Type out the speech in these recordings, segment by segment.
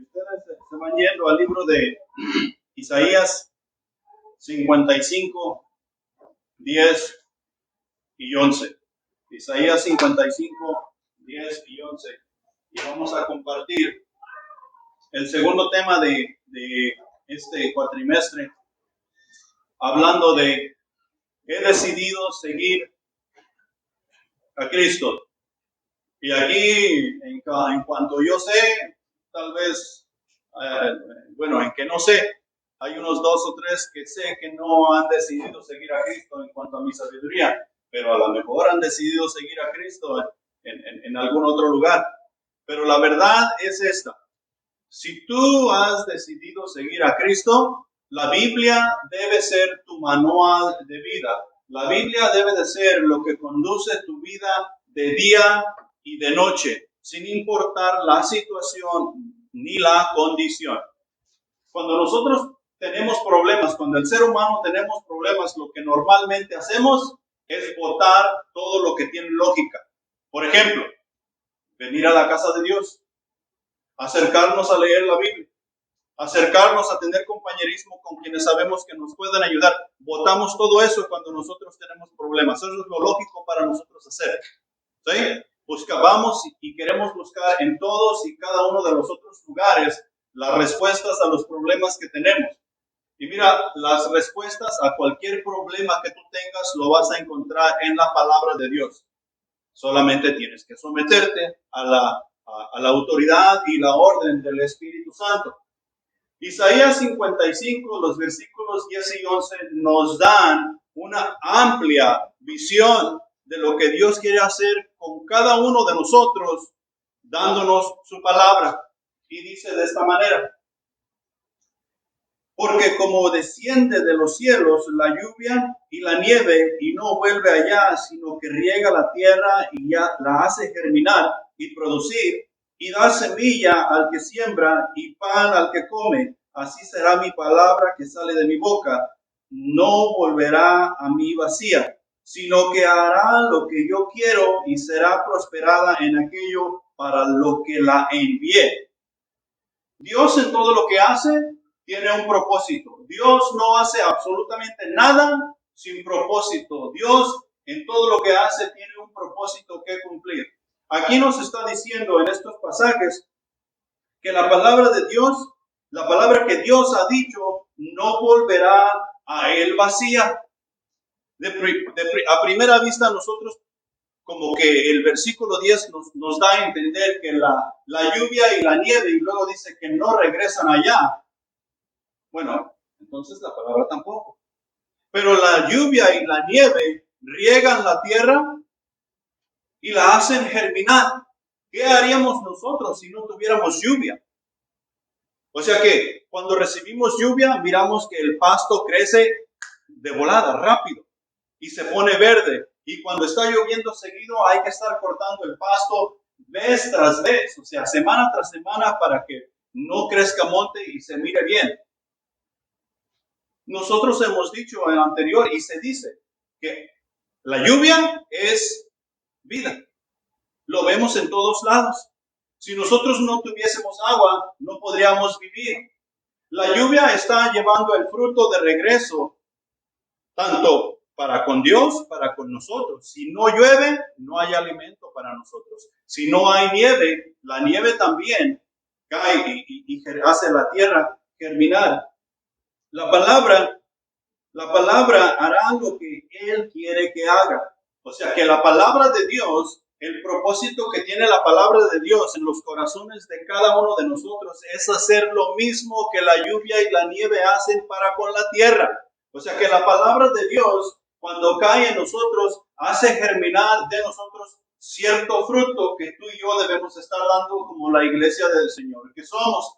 ustedes se van yendo al libro de Isaías 55, 10 y 11. Isaías 55, 10 y 11. Y vamos a compartir el segundo tema de este cuatrimestre, hablando de he decidido seguir a Cristo. Y aquí, en cuanto yo sé, tal vez, en que no sé, hay unos 2 o 3 que sé que no han decidido seguir a Cristo en cuanto a mi sabiduría, pero a lo mejor han decidido seguir a Cristo en algún otro lugar. Pero la verdad es esta: si tú has decidido seguir a Cristo, la Biblia debe ser tu manual de vida. La Biblia debe de ser lo que conduce tu vida de día y de noche, sin importar la situación ni la condición. Cuando nosotros tenemos problemas, cuando el ser humano tenemos problemas, lo que normalmente hacemos es botar todo lo que tiene lógica. Por ejemplo, venir a la casa de Dios, acercarnos a leer la Biblia, acercarnos a tener compañerismo con quienes sabemos que nos pueden ayudar. Botamos todo eso cuando nosotros tenemos problemas. Eso es lo lógico para nosotros hacer. ¿Sí? Vamos y queremos buscar en todos y cada uno de los otros lugares las respuestas a los problemas que tenemos. Y mira, las respuestas a cualquier problema que tú tengas lo vas a encontrar en la palabra de Dios. Solamente tienes que someterte a la autoridad y la orden del Espíritu Santo. Isaías 55, los versículos 10 y 11 nos dan una amplia visión de lo que Dios quiere hacer con cada uno de nosotros, dándonos su palabra. Y dice de esta manera: porque como desciende de los cielos la lluvia y la nieve y no vuelve allá, sino que riega la tierra y ya la hace germinar y producir, y da semilla al que siembra y pan al que come, así será mi palabra que sale de mi boca. No volverá a mí vacía, sino que hará lo que yo quiero y será prosperada en aquello para lo que la envié. Dios en todo lo que hace tiene un propósito. Dios no hace absolutamente nada sin propósito. Dios en todo lo que hace tiene un propósito que cumplir. Aquí nos está diciendo en estos pasajes que la palabra de Dios, la palabra que Dios ha dicho, no volverá a él vacía. A primera vista nosotros como que el versículo 10 nos da a entender que la lluvia y la nieve, y luego dice que no regresan allá. Bueno, entonces la palabra tampoco. Pero la lluvia y la nieve riegan la tierra y la hacen germinar. ¿Qué haríamos nosotros si no tuviéramos lluvia? O sea que cuando recibimos lluvia, miramos que el pasto crece de volada, rápido, y se pone verde. Y cuando está lloviendo seguido, hay que estar cortando el pasto vez tras vez, o sea, semana tras semana, para que no crezca monte y se mire bien. Nosotros hemos dicho en el anterior y se dice que la lluvia es vida. Lo vemos en todos lados. Si nosotros no tuviésemos agua, no podríamos vivir. La lluvia está llevando el fruto de regreso, tanto para con Dios, para con nosotros. Si no llueve, no hay alimento para nosotros. Si no hay nieve, la nieve también cae y hace la tierra germinar. La palabra hará lo que Él quiere que haga. O sea que la palabra de Dios, el propósito que tiene la palabra de Dios en los corazones de cada uno de nosotros es hacer lo mismo que la lluvia y la nieve hacen para con la tierra. O sea que la palabra de Dios, cuando cae en nosotros, hace germinar de nosotros cierto fruto que tú y yo debemos estar dando como la iglesia del Señor que somos.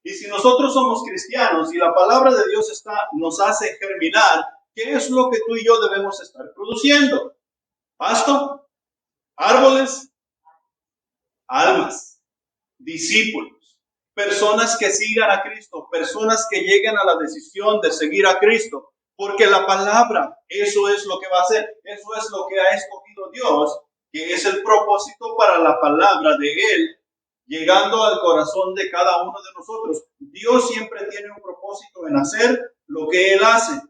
Y si nosotros somos cristianos y la palabra de Dios nos hace germinar, ¿qué es lo que tú y yo debemos estar produciendo? ¿Pasto? ¿Árboles? Almas, discípulos, personas que sigan a Cristo, personas que lleguen a la decisión de seguir a Cristo, porque la palabra, eso es lo que va a hacer, eso es lo que ha escogido Dios, que es el propósito para la palabra de Él llegando al corazón de cada uno de nosotros. Dios siempre tiene un propósito en hacer lo que Él hace.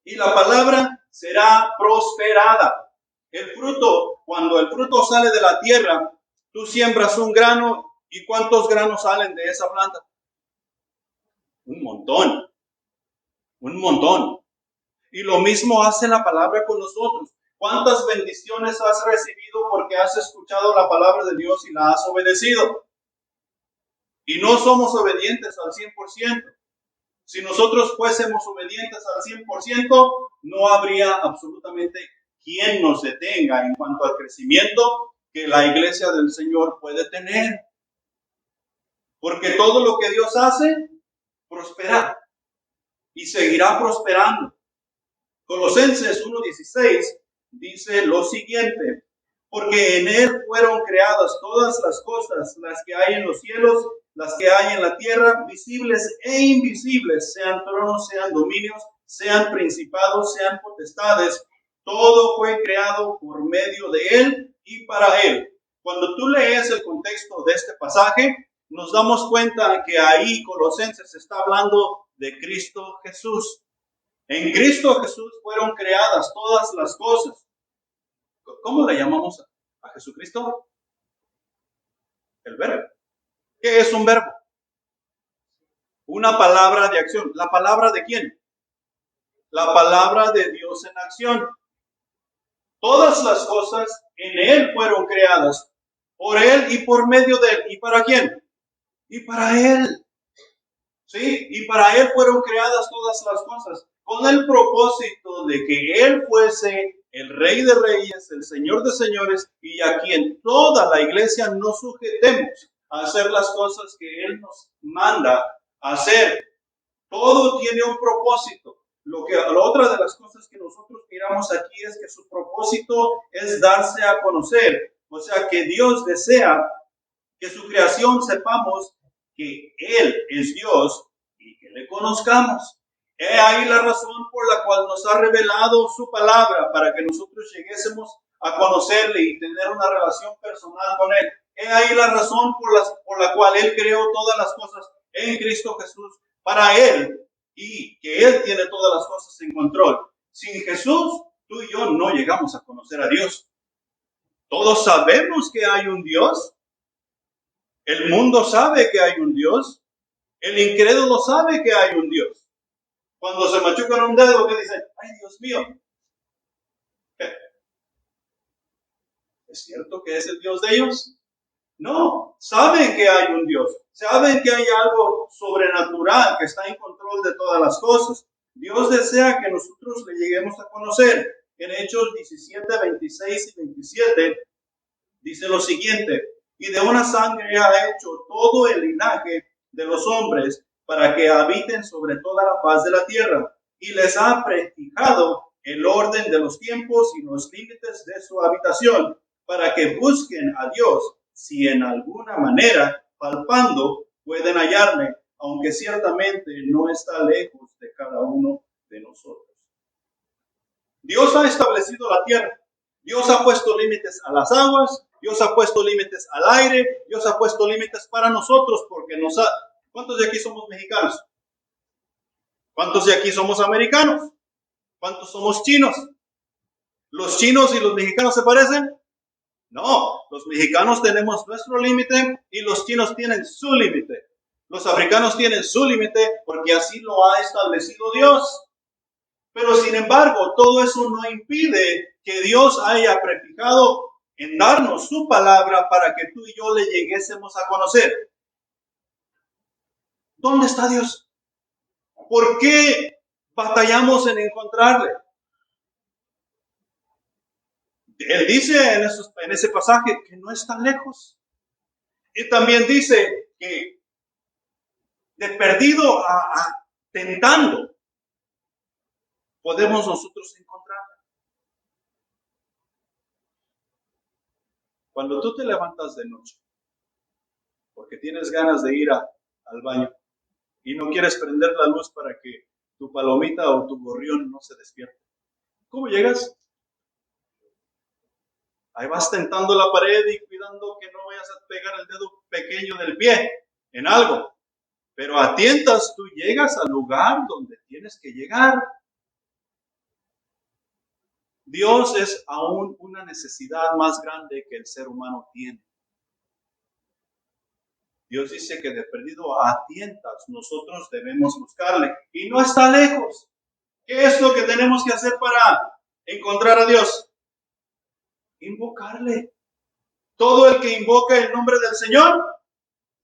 Y la palabra será prosperada. El fruto, cuando el fruto sale de la tierra, tú siembras un grano, ¿y cuántos granos salen de esa planta? Un montón, un montón. Y lo mismo hace la palabra con nosotros. ¿Cuántas bendiciones has recibido porque has escuchado la palabra de Dios y la has obedecido? Y no somos obedientes al 100%. Si nosotros fuésemos obedientes al 100%, no habría absolutamente quien nos detenga en cuanto al crecimiento que la iglesia del Señor puede tener. Porque todo lo que Dios hace, prospera y seguirá prosperando. Colosenses 1:16 dice lo siguiente: porque en Él fueron creadas todas las cosas, las que hay en los cielos, las que hay en la tierra, visibles e invisibles, sean tronos, sean dominios, sean principados, sean potestades. Todo fue creado por medio de Él y para Él. Cuando tú lees el contexto de este pasaje, nos damos cuenta que ahí Colosenses está hablando de Cristo Jesús. En Cristo Jesús fueron creadas todas las cosas. ¿Cómo le llamamos a Jesucristo? El verbo. ¿Qué es un verbo? Una palabra de acción. ¿La palabra de quién? La palabra de Dios en acción. Todas las cosas en Él fueron creadas. Por Él y por medio de Él. ¿Y para quién? Y para Él. ¿Sí? Y para Él fueron creadas todas las cosas, con el propósito de que Él fuese el Rey de Reyes, el Señor de Señores, y a quien toda la iglesia nos sujetemos a hacer las cosas que Él nos manda a hacer. Todo tiene un propósito. La otra de las cosas que nosotros miramos aquí es que su propósito es darse a conocer. O sea, que Dios desea que su creación sepamos que Él es Dios y que le conozcamos. He ahí la razón por la cual nos ha revelado su palabra, para que nosotros lleguésemos a conocerle y tener una relación personal con Él. He ahí la razón por la cual Él creó todas las cosas en Cristo Jesús para Él, y que Él tiene todas las cosas en control. Sin Jesús, tú y yo no llegamos a conocer a Dios. Todos sabemos que hay un Dios. El mundo sabe que hay un Dios. El incrédulo sabe que hay un Dios. Cuando se machucan un dedo, ¿qué dicen? ¡Ay, Dios mío! ¿Es cierto que es el Dios de ellos? No, saben que hay un Dios. Saben que hay algo sobrenatural que está en control de todas las cosas. Dios desea que nosotros le lleguemos a conocer. En Hechos 17, 26 y 27 dice lo siguiente: y de una sangre ha hecho todo el linaje de los hombres para que habiten sobre toda la faz de la tierra, y les ha prefijado el orden de los tiempos y los límites de su habitación, para que busquen a Dios, si en alguna manera, palpando, pueden hallarme, aunque ciertamente no está lejos de cada uno de nosotros. Dios ha establecido la tierra. Dios ha puesto límites a las aguas. Dios ha puesto límites al aire. Dios ha puesto límites para nosotros, porque ¿cuántos de aquí somos mexicanos? ¿Cuántos de aquí somos americanos? ¿Cuántos somos chinos? ¿Los chinos y los mexicanos se parecen? No, los mexicanos tenemos nuestro límite y los chinos tienen su límite. Los africanos tienen su límite porque así lo ha establecido Dios. Pero sin embargo, todo eso no impide que Dios haya prefijado en darnos su palabra para que tú y yo le lleguésemos a conocer. ¿Dónde está Dios? ¿Por qué batallamos en encontrarle? Él dice en ese pasaje que no es tan lejos. Y también dice que de perdido a tentando, podemos nosotros encontrarle. Cuando tú te levantas de noche, porque tienes ganas de ir al baño y no quieres prender la luz para que tu palomita o tu gorrión no se despierte, ¿cómo llegas? Ahí vas tentando la pared y cuidando que no vayas a pegar el dedo pequeño del pie en algo. Pero a tientas tú llegas al lugar donde tienes que llegar. Dios es aún una necesidad más grande que el ser humano tiene. Dios dice que de perdido a tientas nosotros debemos buscarle. Y no está lejos. ¿Qué es lo que tenemos que hacer para encontrar a Dios? Invocarle. Todo el que invoca el nombre del Señor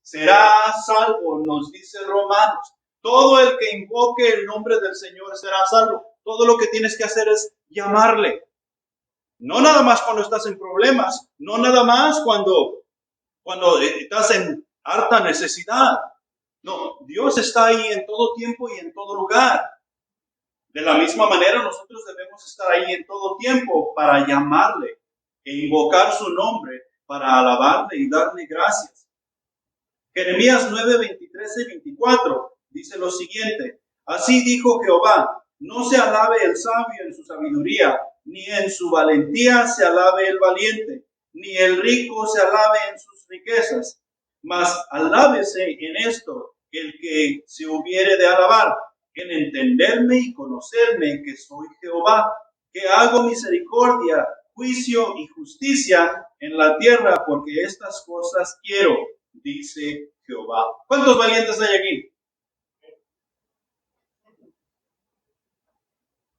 será salvo, nos dice Romanos. Todo el que invoque el nombre del Señor será salvo. Todo lo que tienes que hacer es llamarle. No nada más cuando estás en problemas, no nada más cuando estás en harta necesidad. No, Dios está ahí en todo tiempo y en todo lugar. De la misma manera, nosotros debemos estar ahí en todo tiempo para llamarle e invocar su nombre, para alabarle y darle gracias. Jeremías 9, 23 y 24 dice lo siguiente: así dijo Jehová, no se alabe el sabio en su sabiduría, ni en su valentía se alabe el valiente, ni el rico se alabe en sus riquezas, mas alábese en esto el que se hubiere de alabar, en entenderme y conocerme que soy Jehová, que hago misericordia, juicio y justicia en la tierra, porque estas cosas quiero, dice Jehová. ¿Cuántos valientes hay aquí?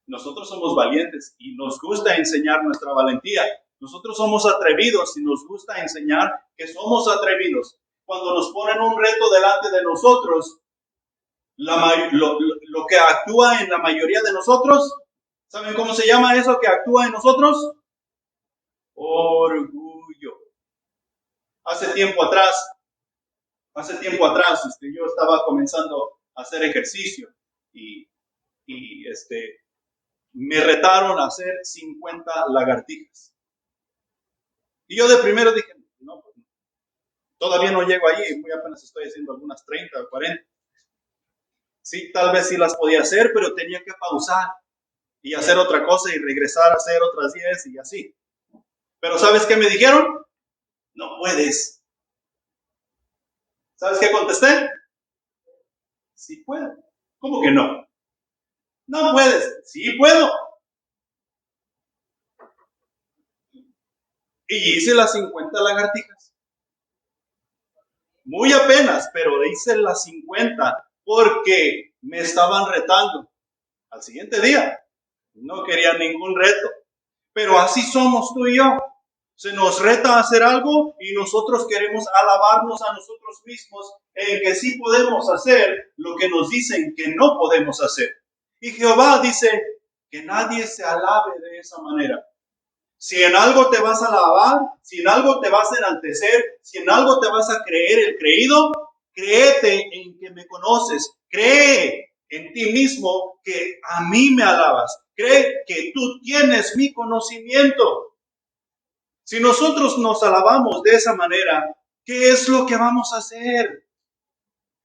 Nosotros somos valientes y nos gusta enseñar nuestra valentía. Nosotros somos atrevidos y nos gusta enseñar que somos atrevidos. Cuando nos ponen un reto delante de nosotros, lo que actúa en la mayoría de nosotros, ¿saben cómo se llama eso que actúa en nosotros? Orgullo. Hace tiempo atrás, yo estaba comenzando a hacer ejercicio y me retaron a hacer 50 lagartijas. Y yo de primero dije, no, pues, todavía no llego allí, muy apenas estoy haciendo algunas 30 o 40. Sí, tal vez sí las podía hacer, pero tenía que pausar y hacer otra cosa y regresar a hacer otras 10 y así. Pero ¿sabes qué me dijeron? No puedes. ¿Sabes qué contesté? Sí puedo. ¿Cómo que no? No puedes. Sí puedo. Y hice las 50 lagartijas. Muy apenas, pero hice las 50 porque me estaban retando. Al siguiente día no quería ningún reto. Pero así somos tú y yo. Se nos reta a hacer algo y nosotros queremos alabarnos a nosotros mismos en que sí podemos hacer lo que nos dicen que no podemos hacer. Y Jehová dice que nadie se alabe de esa manera. Si en algo te vas a alabar, si en algo te vas a enaltecer, si en algo te vas a creer el creído, créete en que me conoces. Cree en ti mismo que a mí me alabas. Cree que tú tienes mi conocimiento. Si nosotros nos alabamos de esa manera, ¿qué es lo que vamos a hacer?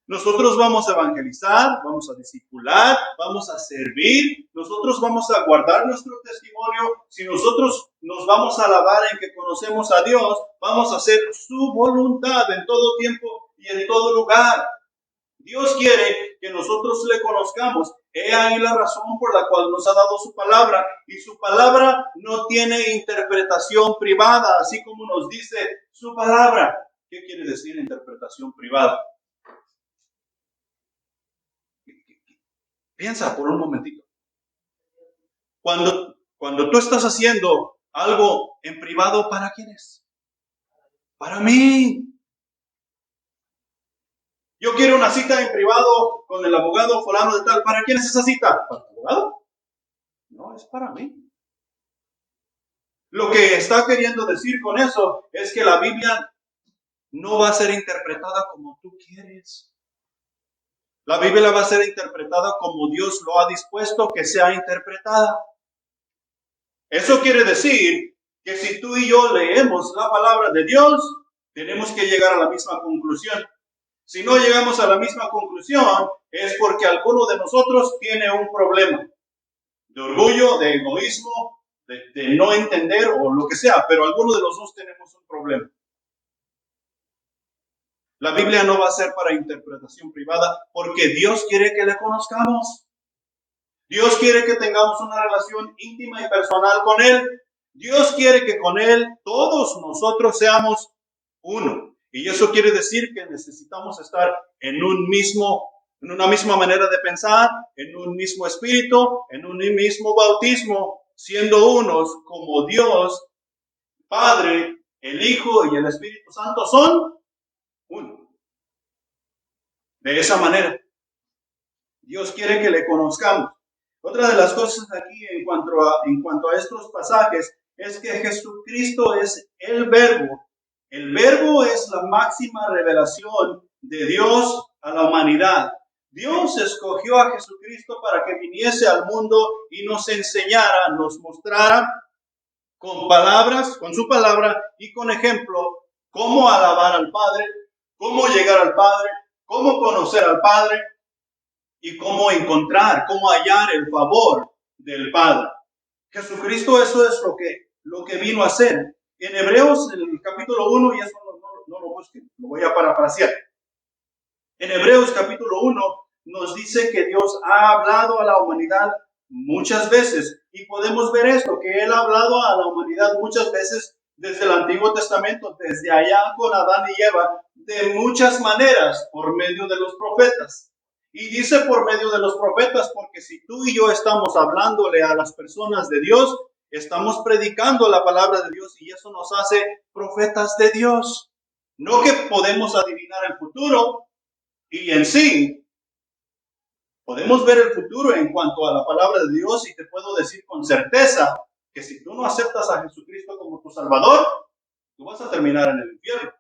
Nosotros vamos a evangelizar, vamos a discipular, vamos a servir, nosotros vamos a guardar nuestro testimonio. Si nosotros nos vamos a alabar en que conocemos a Dios, vamos a hacer su voluntad en todo tiempo y en todo lugar. Dios quiere que nosotros le conozcamos. He ahí la razón por la cual nos ha dado su palabra. Y su palabra no tiene interpretación privada, así como nos dice su palabra. ¿Qué quiere decir interpretación privada? Piensa por un momentito. Cuando tú estás haciendo algo en privado, ¿para quién es? Para mí. Yo quiero una cita en privado con el abogado fulano de tal. ¿Para quién es esa cita? ¿Para el abogado? No, es para mí. Lo que está queriendo decir con eso es que la Biblia no va a ser interpretada como tú quieres. La Biblia va a ser interpretada como Dios lo ha dispuesto que sea interpretada. Eso quiere decir que si tú y yo leemos la palabra de Dios, tenemos que llegar a la misma conclusión. Si no llegamos a la misma conclusión, es porque alguno de nosotros tiene un problema de orgullo, de egoísmo, de no entender o lo que sea, pero alguno de los dos tenemos un problema. La Biblia no va a ser para interpretación privada porque Dios quiere que le conozcamos. Dios quiere que tengamos una relación íntima y personal con Él. Dios quiere que con Él todos nosotros seamos uno. Y eso quiere decir que necesitamos estar en una misma manera de pensar, en un mismo espíritu, en un mismo bautismo, siendo unos como Dios, Padre, el Hijo y el Espíritu Santo son uno. De esa manera, Dios quiere que le conozcamos. Otra de las cosas aquí en cuanto a estos pasajes es que Jesucristo es el Verbo. El Verbo es la máxima revelación de Dios a la humanidad. Dios escogió a Jesucristo para que viniese al mundo y nos enseñara, nos mostrara con palabras, con su palabra y con ejemplo, cómo alabar al Padre, cómo llegar al Padre, cómo conocer al Padre y cómo encontrar, cómo hallar el favor del Padre. Jesucristo eso es lo que vino a hacer. En Hebreos, en el capítulo 1, y eso no lo busquen, lo voy a parafrasear. En Hebreos capítulo 1 nos dice que Dios ha hablado a la humanidad muchas veces. Y podemos ver esto, que Él ha hablado a la humanidad muchas veces desde el Antiguo Testamento, desde allá con Adán y Eva, de muchas maneras, por medio de los profetas. Y dice por medio de los profetas, porque si tú y yo estamos hablándole a las personas de Dios, estamos predicando la palabra de Dios y eso nos hace profetas de Dios. No que podemos adivinar el futuro y en sí podemos ver el futuro en cuanto a la palabra de Dios y te puedo decir con certeza que si tú no aceptas a Jesucristo como tu Salvador, tú vas a terminar en el infierno.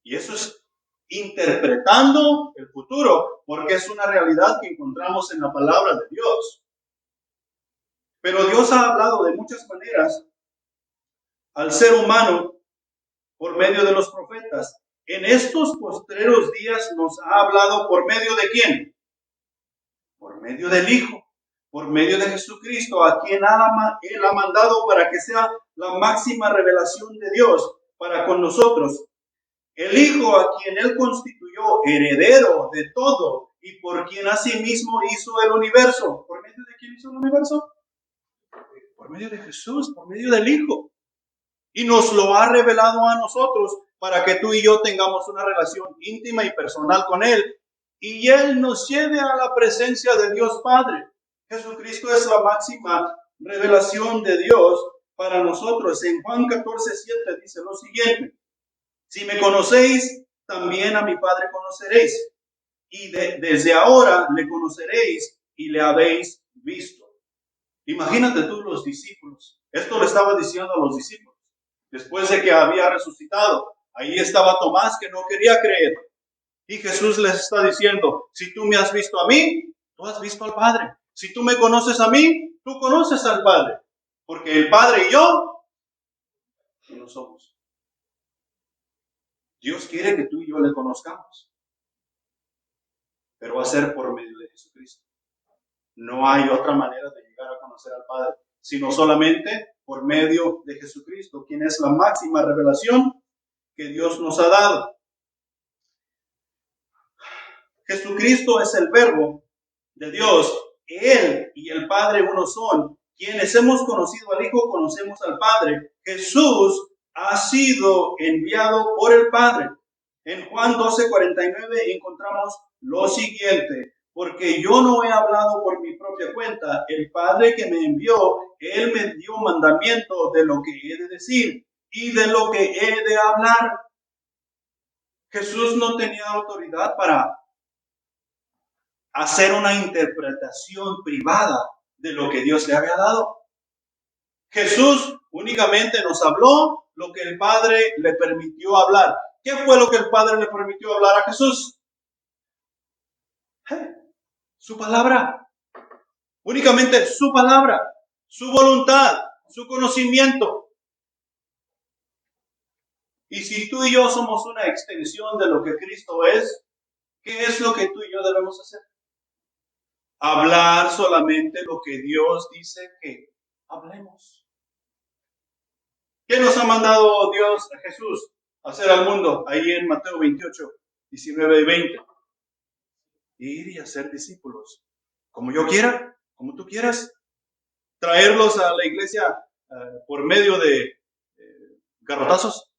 Y eso es interpretando el futuro, porque es una realidad que encontramos en la palabra de Dios. Pero Dios ha hablado de muchas maneras al ser humano por medio de los profetas. En estos postreros días nos ha hablado por medio de ¿quién? Por medio del Hijo, por medio de Jesucristo, a quien Él ha mandado para que sea la máxima revelación de Dios para con nosotros. El Hijo a quien Él constituyó heredero de todo y por quien asimismo hizo el universo. ¿Por medio de quién hizo el universo? Por medio de Jesús, por medio del Hijo. Y nos lo ha revelado a nosotros para que tú y yo tengamos una relación íntima y personal con Él. Y Él nos lleve a la presencia de Dios Padre. Jesucristo es la máxima revelación de Dios para nosotros. En Juan 14:7 dice lo siguiente. Si me conocéis, también a mi Padre conoceréis. Y desde ahora le conoceréis y le habéis visto. Imagínate tú los discípulos. Esto le estaba diciendo a los discípulos. Después de que había resucitado. Ahí estaba Tomás que no quería creer. Y Jesús les está diciendo, si tú me has visto a mí, tú has visto al Padre. Si tú me conoces a mí, tú conoces al Padre. Porque el Padre y yo no somos. Dios quiere que tú y yo le conozcamos. Pero va a ser por medio de Jesucristo. No hay otra manera de llegar a conocer al Padre, sino solamente por medio de Jesucristo, quien es la máxima revelación que Dios nos ha dado. Jesucristo es el Verbo de Dios. Él y el Padre uno son. Quienes hemos conocido al Hijo, conocemos al Padre. Jesús ha sido enviado por el Padre. En Juan 12:49 encontramos lo siguiente. Porque yo no he hablado por mi propia cuenta. El Padre que me envió, Él me dio mandamiento de lo que he de decir y de lo que he de hablar. Jesús no tenía autoridad para hacer una interpretación privada de lo que Dios le había dado. Jesús únicamente nos habló lo que el Padre le permitió hablar. ¿Qué fue lo que el Padre le permitió hablar a Jesús? Su palabra. Únicamente su palabra, su voluntad, su conocimiento. Y si tú y yo somos una extensión de lo que Cristo es, ¿qué es lo que tú y yo debemos hacer? Hablar solamente lo que Dios dice que hablemos. ¿Qué nos ha mandado Dios a Jesús a hacer al mundo? Ahí en Mateo 28, 19 y 20. Ir y hacer discípulos. Como yo quiera, como tú quieras. Traerlos a la iglesia por medio de garrotazos.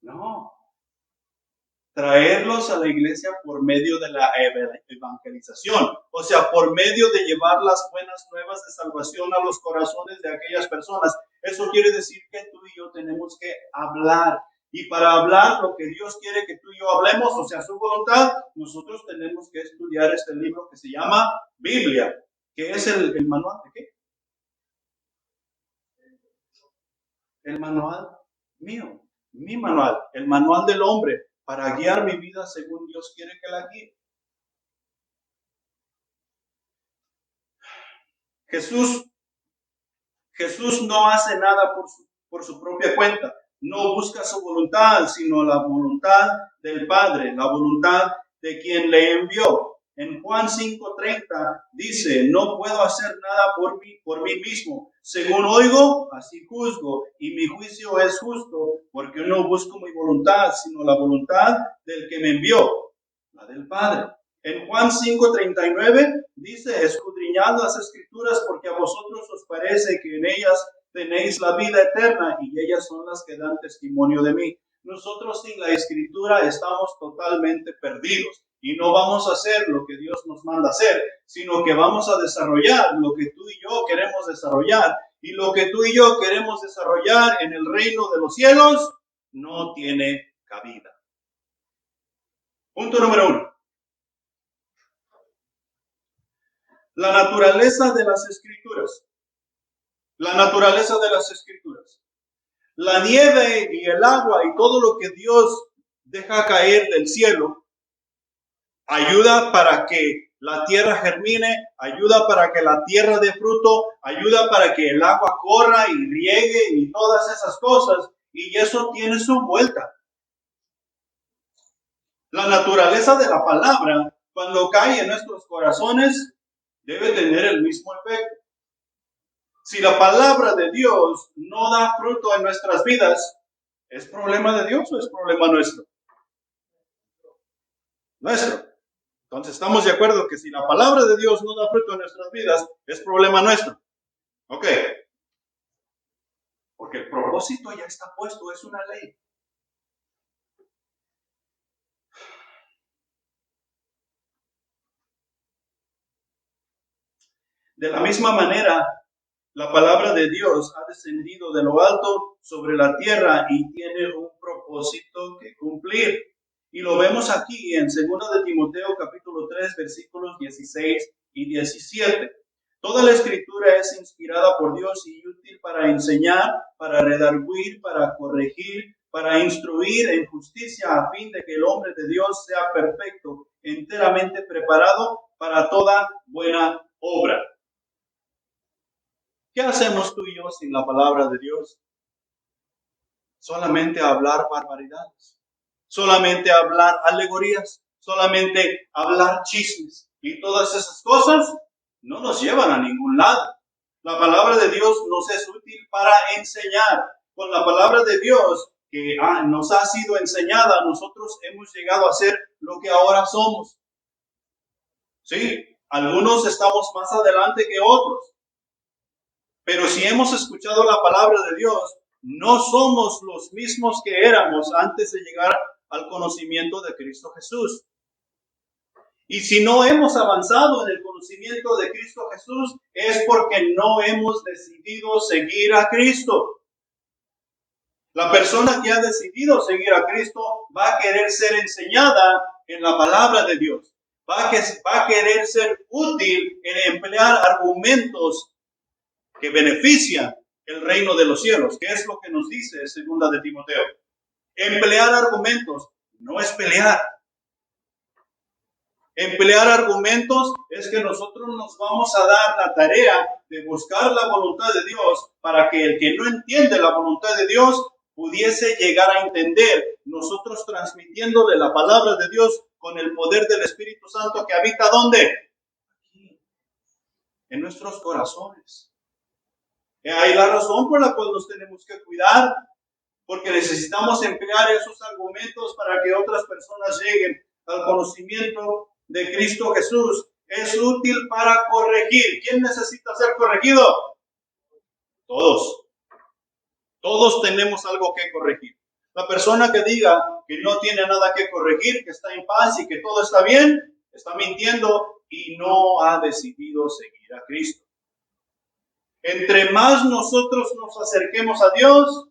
No. Traerlos a la iglesia por medio de la evangelización, o sea, por medio de llevar las buenas nuevas de salvación a los corazones de aquellas personas. Eso quiere decir que tú y yo tenemos que hablar, y para hablar lo que Dios quiere que tú y yo hablemos, o sea, su voluntad, nosotros tenemos que estudiar este libro que se llama Biblia, que es el manual de ¿qué? El manual mío, mi manual, el manual del hombre, para guiar mi vida según Dios quiere que la guíe. Jesús no hace nada por su propia cuenta. No busca su voluntad, sino la voluntad del Padre, la voluntad de quien le envió. En Juan 5:30 dice, no puedo hacer nada por mí mismo. Según oigo, así juzgo, y mi juicio es justo, porque no busco mi voluntad, sino la voluntad del que me envió, la del Padre. En Juan 5:39 dice, escudriñad las escrituras porque a vosotros os parece que en ellas tenéis la vida eterna y ellas son las que dan testimonio de mí. Nosotros sin la escritura estamos totalmente perdidos y no vamos a hacer lo que Dios nos manda hacer, sino que vamos a desarrollar lo que tú y yo queremos desarrollar. Y lo que tú y yo queremos desarrollar en el reino de los cielos no tiene cabida. Punto número 1. La naturaleza de las escrituras. La naturaleza de las escrituras. La nieve y el agua y todo lo que Dios deja caer del cielo ayuda para que la tierra germine, ayuda para que la tierra dé fruto, ayuda para que el agua corra y riegue y todas esas cosas. Y eso tiene su vuelta. La naturaleza de la palabra, cuando cae en nuestros corazones, debe tener el mismo efecto. Si la palabra de Dios no da fruto en nuestras vidas, ¿es problema de Dios o es problema nuestro? Nuestro. Entonces estamos de acuerdo que si la palabra de Dios no da fruto en nuestras vidas, es problema nuestro. Ok. Porque el propósito ya está puesto, es una ley. De la misma manera, la palabra de Dios ha descendido de lo alto sobre la tierra y tiene un propósito que cumplir. Y lo vemos aquí en 2 de Timoteo capítulo 3 versículos 16 y 17. Toda la escritura es inspirada por Dios y útil para enseñar, para redarguir, para corregir, para instruir en justicia a fin de que el hombre de Dios sea perfecto, enteramente preparado para toda buena obra. ¿Qué hacemos tú y yo sin la palabra de Dios? Solamente hablar barbaridades, solamente hablar alegorías, solamente hablar chismes. Y todas esas cosas no nos llevan a ningún lado. La palabra de Dios nos es útil para enseñar. Con la palabra de Dios que nos ha sido enseñada, nosotros hemos llegado a ser lo que ahora somos. Sí, algunos estamos más adelante que otros. Pero si hemos escuchado la palabra de Dios, no somos los mismos que éramos antes de llegar al conocimiento de Cristo Jesús. Y si no hemos avanzado en el conocimiento de Cristo Jesús, es porque no hemos decidido seguir a Cristo. La persona que ha decidido seguir a Cristo va a querer ser enseñada en la palabra de Dios. Va a querer ser útil en emplear argumentos que benefician el reino de los cielos, que es lo que nos dice 2 de Timoteo. Emplear argumentos no es pelear. Emplear argumentos es que nosotros nos vamos a dar la tarea de buscar la voluntad de Dios para que el que no entiende la voluntad de Dios pudiese llegar a entender, nosotros transmitiéndole la palabra de Dios con el poder del Espíritu Santo que habita ¿dónde? Aquí, en nuestros corazones. Hay la razón por la cual nos tenemos que cuidar, porque necesitamos emplear esos argumentos para que otras personas lleguen al conocimiento de Cristo Jesús. Es útil para corregir. ¿Quién necesita ser corregido? Todos. Todos tenemos algo que corregir. La persona que diga que no tiene nada que corregir, que está en paz y que todo está bien, está mintiendo y no ha decidido seguir a Cristo. Entre más nosotros nos acerquemos a Dios,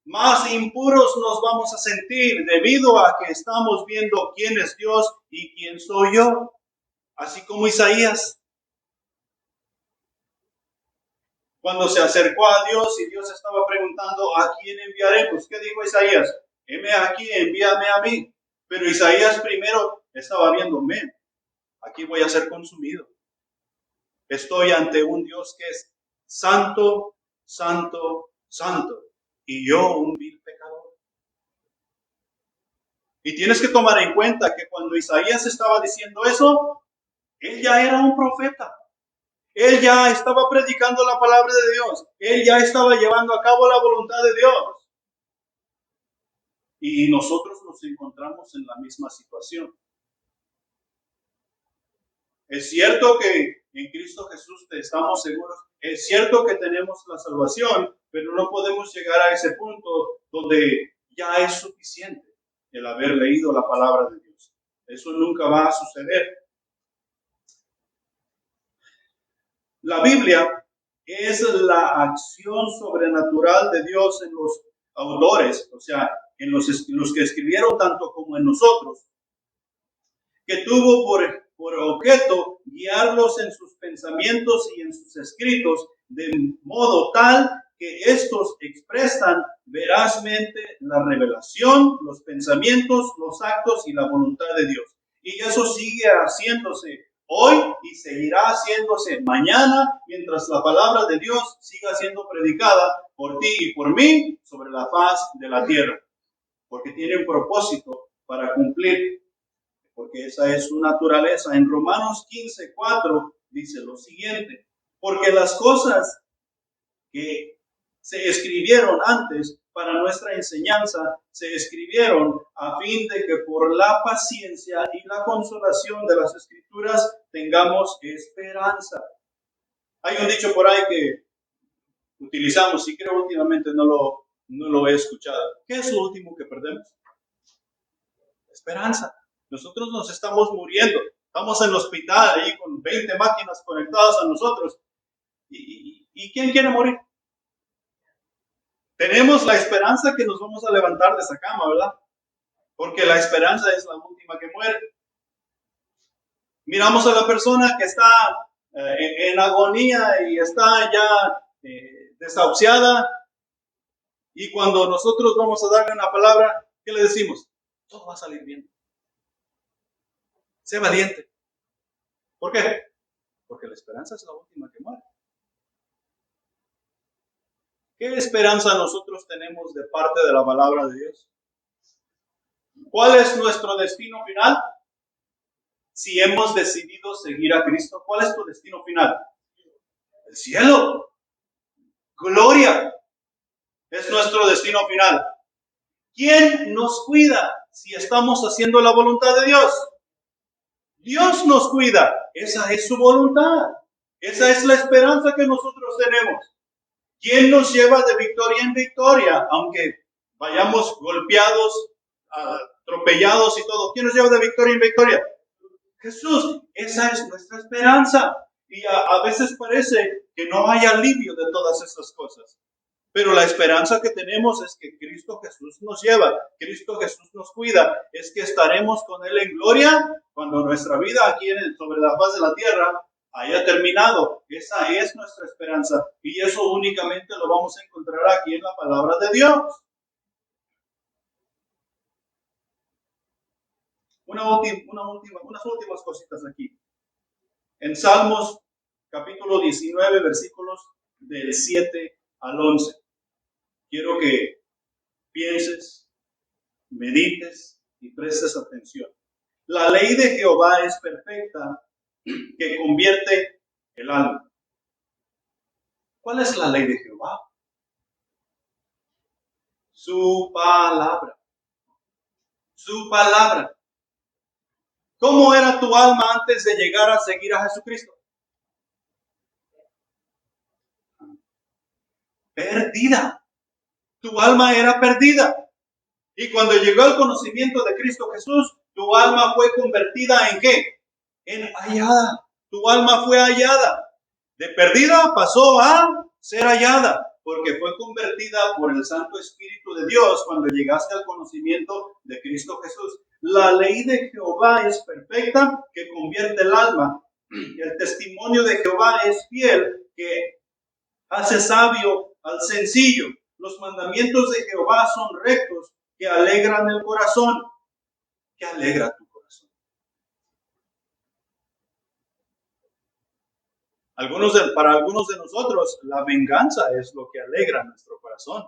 más impuros nos vamos a sentir debido a que estamos viendo quién es Dios y quién soy yo. Así como Isaías, cuando se acercó a Dios y Dios estaba preguntando, ¿a quién enviaremos? ¿Qué dijo Isaías? Heme aquí, envíame a mí. Pero Isaías primero estaba viendo, aquí voy a ser consumido. Estoy ante un Dios que es santo, santo, santo. Y yo un vil pecador. Y tienes que tomar en cuenta que cuando Isaías estaba diciendo eso, él ya era un profeta. Él ya estaba predicando la palabra de Dios. Él ya estaba llevando a cabo la voluntad de Dios. Y nosotros nos encontramos en la misma situación. Es cierto que en Cristo Jesús estamos seguros. Es cierto que tenemos la salvación, pero no podemos llegar a ese punto donde ya es suficiente el haber leído la palabra de Dios. Eso nunca va a suceder. La Biblia es la acción sobrenatural de Dios en los autores, o sea, en los que escribieron tanto como en nosotros, que tuvo por objeto guiarlos en sus pensamientos y en sus escritos, de modo tal que estos expresan verazmente la revelación, los pensamientos, los actos y la voluntad de Dios. Y eso sigue haciéndose hoy y seguirá haciéndose mañana, mientras la palabra de Dios siga siendo predicada por ti y por mí sobre la faz de la tierra, porque tiene un propósito para cumplir, porque esa es su naturaleza. En Romanos 15:4 dice lo siguiente: porque las cosas que se escribieron antes para nuestra enseñanza, se escribieron a fin de que por la paciencia y la consolación de las Escrituras tengamos esperanza. Hay un dicho por ahí que utilizamos y creo últimamente no lo he escuchado. ¿Qué es lo último que perdemos? Esperanza. Nosotros nos estamos muriendo. Estamos en el hospital ahí con 20 máquinas conectadas a nosotros. ¿Y quién quiere morir? Tenemos la esperanza que nos vamos a levantar de esa cama, ¿verdad? Porque la esperanza es la última que muere. Miramos a la persona que está en agonía y está ya desahuciada, y cuando nosotros vamos a darle una palabra, ¿qué le decimos? Todo va a salir bien. Sé valiente. ¿Por qué? Porque la esperanza es la última que muere. ¿Qué esperanza nosotros tenemos de parte de la palabra de Dios? ¿Cuál es nuestro destino final? Si hemos decidido seguir a Cristo, ¿cuál es tu destino final? El cielo. Gloria. Es nuestro destino final. ¿Quién nos cuida si estamos haciendo la voluntad de Dios? Dios nos cuida. Esa es su voluntad. Esa es la esperanza que nosotros tenemos. ¿Quién nos lleva de victoria en victoria? Aunque vayamos golpeados, atropellados y todo. ¿Quién nos lleva de victoria en victoria? Jesús. Esa es nuestra esperanza. Y a veces parece que no hay alivio de todas estas cosas. Pero la esperanza que tenemos es que Cristo Jesús nos lleva, Cristo Jesús nos cuida, es que estaremos con Él en gloria cuando nuestra vida aquí sobre la faz de la tierra haya terminado. Esa es nuestra esperanza y eso únicamente lo vamos a encontrar aquí en la palabra de Dios. Unas últimas cositas aquí. En Salmos capítulo 19, versículos del 7 al 11. Quiero que pienses, medites y prestes atención. La ley de Jehová es perfecta, que convierte el alma. ¿Cuál es la ley de Jehová? Su palabra. Su palabra. ¿Cómo era tu alma antes de llegar a seguir a Jesucristo? Perdida. Tu alma era perdida. Y cuando llegó al conocimiento de Cristo Jesús, tu alma fue convertida ¿en qué? En hallada. Tu alma fue hallada. De perdida pasó a ser hallada, porque fue convertida por el Santo Espíritu de Dios cuando llegaste al conocimiento de Cristo Jesús. La ley de Jehová es perfecta, que convierte el alma. El testimonio de Jehová es fiel, que hace sabio al sencillo. Los mandamientos de Jehová son rectos, que alegran el corazón. Que alegra tu corazón. Para algunos de nosotros, la venganza es lo que alegra nuestro corazón.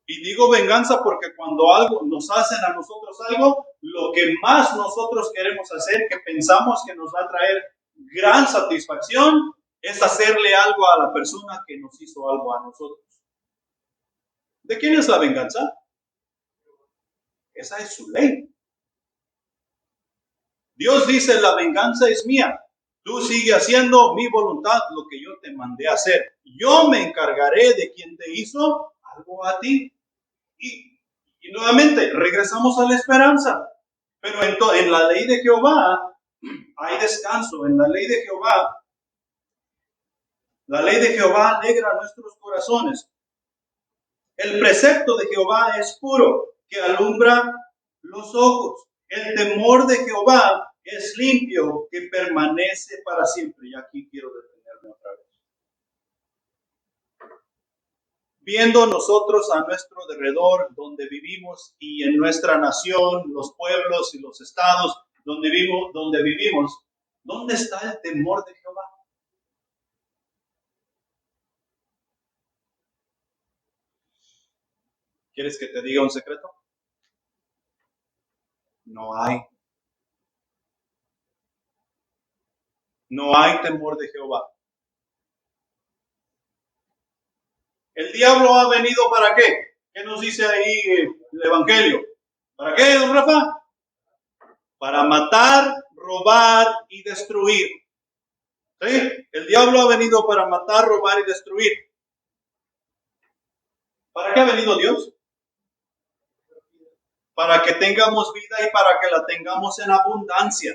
Y digo venganza porque cuando nos hacen a nosotros algo, lo que más nosotros queremos hacer, que pensamos que nos va a traer gran satisfacción, es hacerle algo a la persona que nos hizo algo a nosotros. ¿De quién es la venganza? Esa es su ley. Dios dice, la venganza es mía. Tú sigue haciendo mi voluntad, lo que yo te mandé a hacer. Yo me encargaré de quien te hizo algo a ti. Y nuevamente, regresamos a la esperanza. Pero en la ley de Jehová hay descanso. En la ley de Jehová alegra nuestros corazones. El precepto de Jehová es puro, que alumbra los ojos. El temor de Jehová es limpio, que permanece para siempre. Y aquí quiero detenerme otra vez. Viendo nosotros a nuestro alrededor, donde vivimos, y en nuestra nación, los pueblos y los estados donde vivimos, ¿dónde está el temor de Jehová? ¿Quieres que te diga un secreto? No hay. No hay temor de Jehová. El diablo ha venido ¿para qué? ¿Qué nos dice ahí el Evangelio? ¿Para qué, don Rafa? Para matar, robar y destruir. ¿Sí? El diablo ha venido para matar, robar y destruir. ¿Para qué ha venido Dios? Para que tengamos vida y para que la tengamos en abundancia.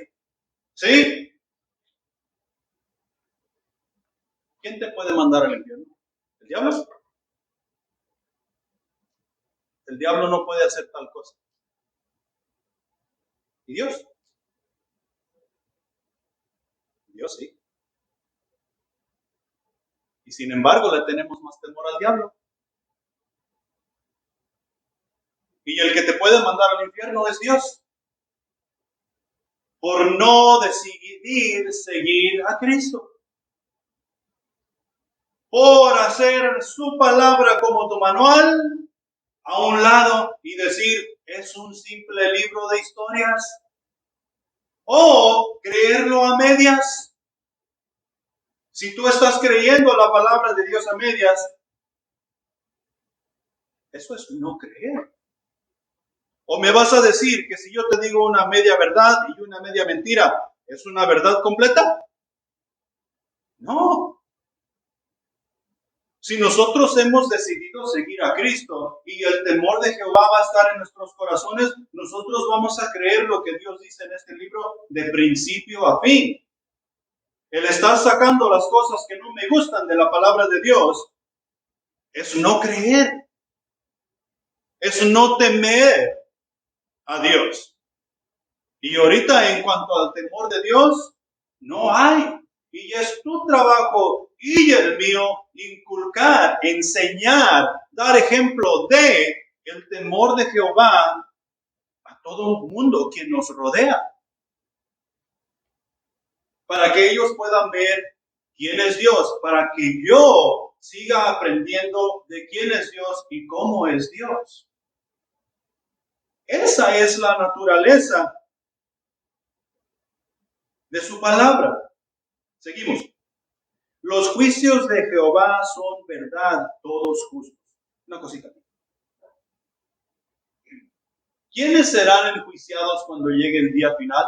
¿Sí? ¿Quién te puede mandar al infierno? ¿El diablo? El diablo no puede hacer tal cosa. ¿Y Dios? Dios sí. Y sin embargo le tenemos más temor al diablo. Y el que te puede mandar al infierno es Dios. Por no decidir seguir a Cristo. Por hacer su palabra como tu manual a un lado y decir, es un simple libro de historias. O creerlo a medias. Si tú estás creyendo la palabra de Dios a medias, eso es no creer. ¿O me vas a decir que si yo te digo una media verdad y una media mentira, es una verdad completa? No. Si nosotros hemos decidido seguir a Cristo y el temor de Jehová va a estar en nuestros corazones, nosotros vamos a creer lo que Dios dice en este libro de principio a fin. El estar sacando las cosas que no me gustan de la palabra de Dios es no creer, es no temer a Dios. Y ahorita en cuanto al temor de Dios, no hay. Y es tu trabajo y el mío inculcar, enseñar, dar ejemplo de el temor de Jehová a todo el mundo que nos rodea. Para que ellos puedan ver quién es Dios, para que yo siga aprendiendo de quién es Dios y cómo es Dios. Esa es la naturaleza de su palabra. Seguimos. Los juicios de Jehová son verdad, todos justos. Una cosita. ¿Quiénes serán enjuiciados cuando llegue el día final?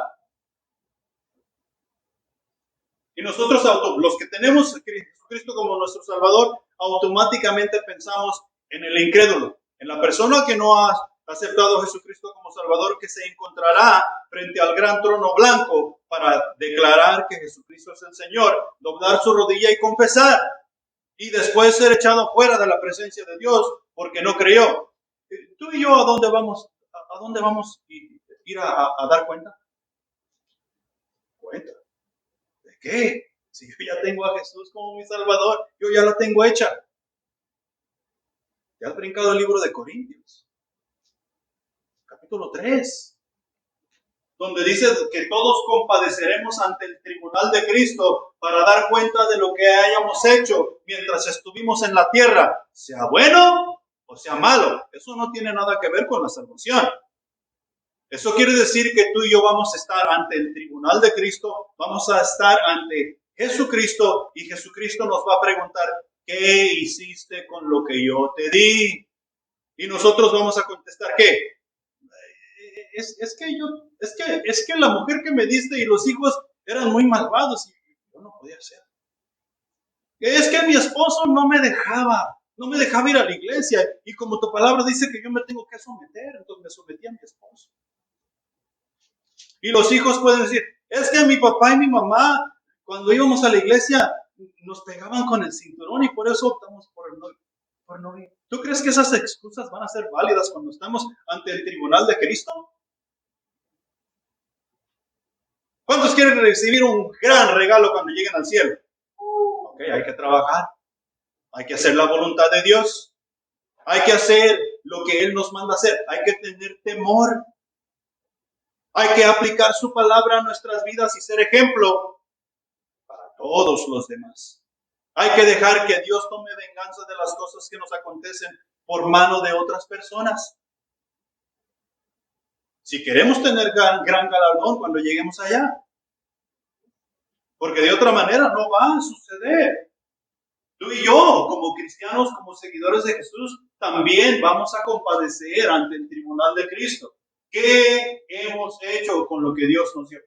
Y nosotros, los que tenemos a Cristo como nuestro Salvador, automáticamente pensamos en el incrédulo, en la persona que no ha aceptado a Jesucristo como Salvador, que se encontrará frente al gran trono blanco para declarar que Jesucristo es el Señor, doblar su rodilla y confesar, y después ser echado fuera de la presencia de Dios porque no creyó. ¿Tú y yo a dónde vamos? ¿A dónde vamos a ir a dar cuenta? ¿Cuenta? ¿De qué? Si yo ya tengo a Jesús como mi Salvador, yo ya la tengo hecha. Ya has brincado el libro de Corintios, capítulo 3, donde dice que todos compadeceremos ante el tribunal de Cristo para dar cuenta de lo que hayamos hecho mientras estuvimos en la tierra, sea bueno o sea malo. Eso no tiene nada que ver con la salvación. Eso quiere decir que tú y yo vamos a estar ante el tribunal de Cristo, vamos a estar ante Jesucristo y Jesucristo nos va a preguntar, ¿qué hiciste con lo que yo te di? Y nosotros vamos a contestar, ¿qué? Es que la mujer que me diste y los hijos eran muy malvados y yo no podía hacer. Es que mi esposo no me dejaba ir a la iglesia y como tu palabra dice que yo me tengo que someter, entonces me sometí a mi esposo. Y los hijos pueden decir, es que mi papá y mi mamá, cuando íbamos a la iglesia, nos pegaban con el cinturón y por eso optamos por no ir. ¿Tú crees que esas excusas van a ser válidas cuando estamos ante el tribunal de Cristo? ¿Cuántos quieren recibir un gran regalo cuando lleguen al cielo? Ok, hay que trabajar. Hay que hacer la voluntad de Dios. Hay que hacer lo que Él nos manda hacer. Hay que tener temor. Hay que aplicar su palabra a nuestras vidas y ser ejemplo para todos los demás. Hay que dejar que Dios tome venganza de las cosas que nos acontecen por mano de otras personas. Si queremos tener gran galardón cuando lleguemos allá. Porque de otra manera no va a suceder. Tú y yo, como cristianos, como seguidores de Jesús, también vamos a compadecer ante el tribunal de Cristo. ¿Qué hemos hecho con lo que Dios nos dio?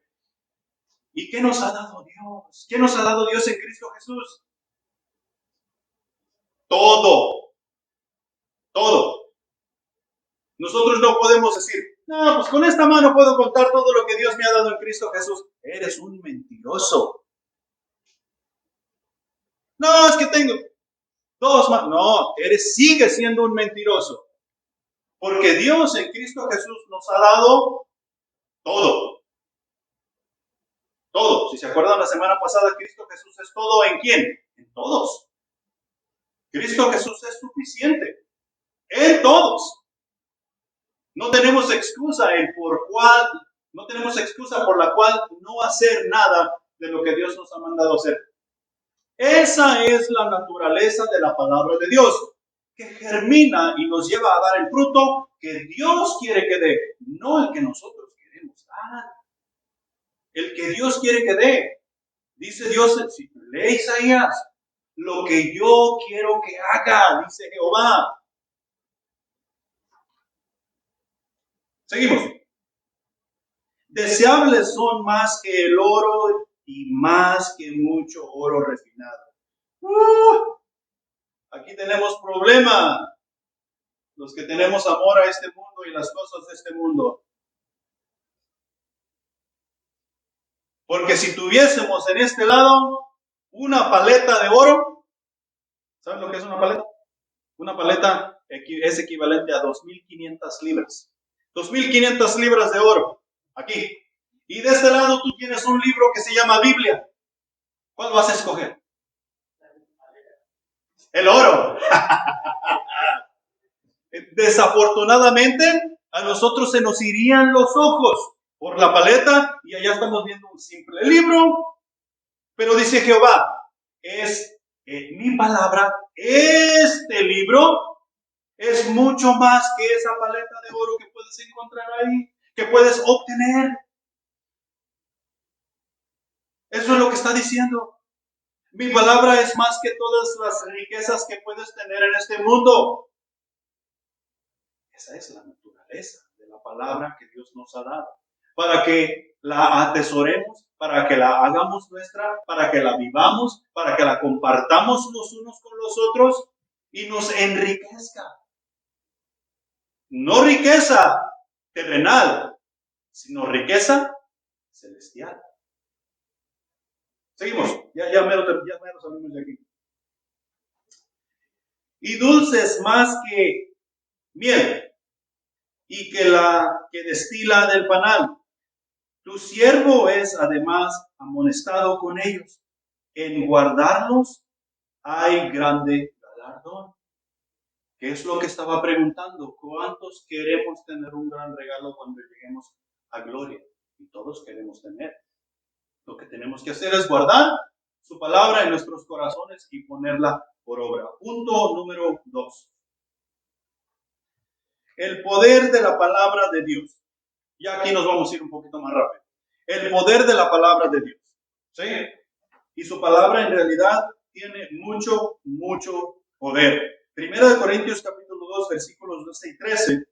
¿Y qué nos ha dado Dios? ¿Qué nos ha dado Dios en Cristo Jesús? Todo. Todo. Nosotros no podemos decir, no, pues con esta mano puedo contar todo lo que Dios me ha dado en Cristo Jesús. Eres un mentiroso. No, es que tengo 2 más. No, sigue siendo un mentiroso. Porque Dios en Cristo Jesús nos ha dado todo. Todo. Si se acuerdan la semana pasada, Cristo Jesús es todo ¿en quién? En todos. Cristo Jesús es suficiente. En todos. No tenemos excusa por la cual no hacer nada de lo que Dios nos ha mandado hacer. Esa es la naturaleza de la palabra de Dios, que germina y nos lleva a dar el fruto que Dios quiere que dé, no el que nosotros queremos dar. El que Dios quiere que dé. Dice Dios, si lee Isaías, lo que yo quiero que haga, dice Jehová. Seguimos. Deseables son más que el oro y más que mucho oro refinado. Aquí tenemos problema. Los que tenemos amor a este mundo y las cosas de este mundo. Porque si tuviésemos en este lado una paleta de oro, ¿saben lo que es una paleta? Una paleta es equivalente a 2.500 libras. 2.500 libras de oro. Aquí. Y de este lado tú tienes un libro que se llama Biblia. ¿Cuál vas a escoger? El oro. Desafortunadamente, a nosotros se nos irían los ojos por la paleta y allá estamos viendo un simple libro. Pero dice Jehová, es mi palabra, este libro es mucho más que esa paleta de oro que puedes encontrar ahí, que puedes obtener. Eso es lo que está diciendo. Mi palabra es más que todas las riquezas que puedes tener en este mundo. Esa es la naturaleza de la palabra que Dios nos ha dado. Para que la atesoremos, para que la hagamos nuestra, para que la vivamos, para que la compartamos los unos con los otros y nos enriquezca. No riqueza terrenal, sino riqueza celestial. Seguimos, ya mero salimos de aquí. Y dulces más que miel, y que la que destila del panal. Tu siervo es además amonestado con ellos. En guardarlos hay grande galardón. ¿Qué es lo que estaba preguntando? ¿Cuántos queremos tener un gran regalo cuando lleguemos a gloria? Y todos queremos tener. Lo que tenemos que hacer es guardar su palabra en nuestros corazones y ponerla por obra. Punto número 2. El poder de la palabra de Dios. Ya aquí nos vamos a ir un poquito más rápido. El poder de la palabra de Dios. ¿Sí? Y su palabra en realidad tiene mucho poder. Primera de Corintios capítulo 2, versículos 12 y 13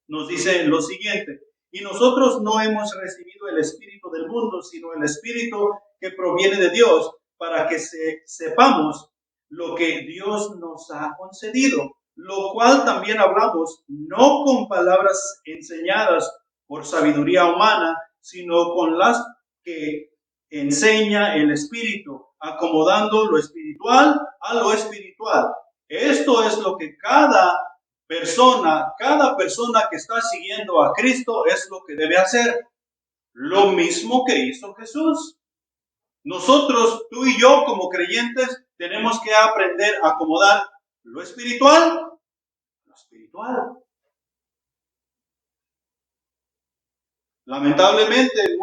nos dice lo siguiente. Y nosotros no hemos recibido el espíritu del mundo, sino el espíritu que proviene de Dios, para que sepamos lo que Dios nos ha concedido, lo cual también hablamos, no con palabras enseñadas por sabiduría humana, sino con las que enseña el Espíritu, acomodando lo espiritual a lo espiritual. Esto es lo que cada persona que está siguiendo a Cristo es lo que debe hacer. Lo mismo que hizo Jesús. Nosotros, tú y yo como creyentes, tenemos que aprender a acomodar lo espiritual. Lamentablemente,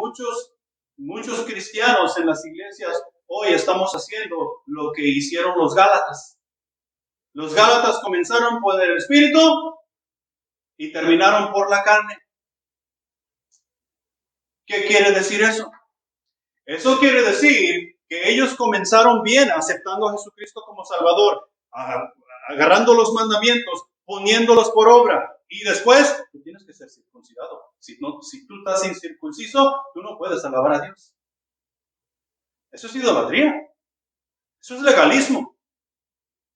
muchos cristianos en las iglesias hoy estamos haciendo lo que hicieron los Gálatas. Los Gálatas comenzaron por el espíritu y terminaron por la carne. ¿Qué quiere decir eso? Eso quiere decir que ellos comenzaron bien aceptando a Jesucristo como Salvador, agarrando los mandamientos, poniéndolos por obra. Y después, tú tienes que ser circuncidado. Si tú estás incircunciso, tú no puedes alabar a Dios. Eso es idolatría. Eso es legalismo.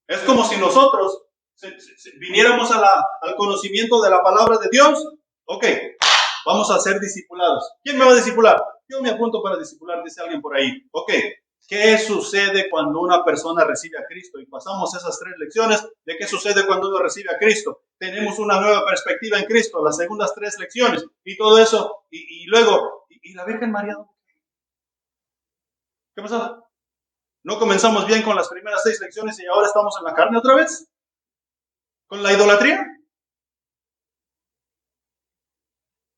Es como si nosotros viniéramos al conocimiento de la palabra de Dios. Ok, vamos a ser discipulados. ¿Quién me va a discipular? Yo me apunto para discipular, dice alguien por ahí. Ok, ¿qué sucede cuando una persona recibe a Cristo? Y pasamos esas 3 lecciones de qué sucede cuando uno recibe a Cristo. Tenemos una nueva perspectiva en Cristo, las segundas 3 lecciones y todo eso. Y luego, ¿y la Virgen María? ¿Qué pasó? ¿No comenzamos bien con las primeras 6 lecciones y ahora estamos en la carne otra vez? ¿Con la idolatría?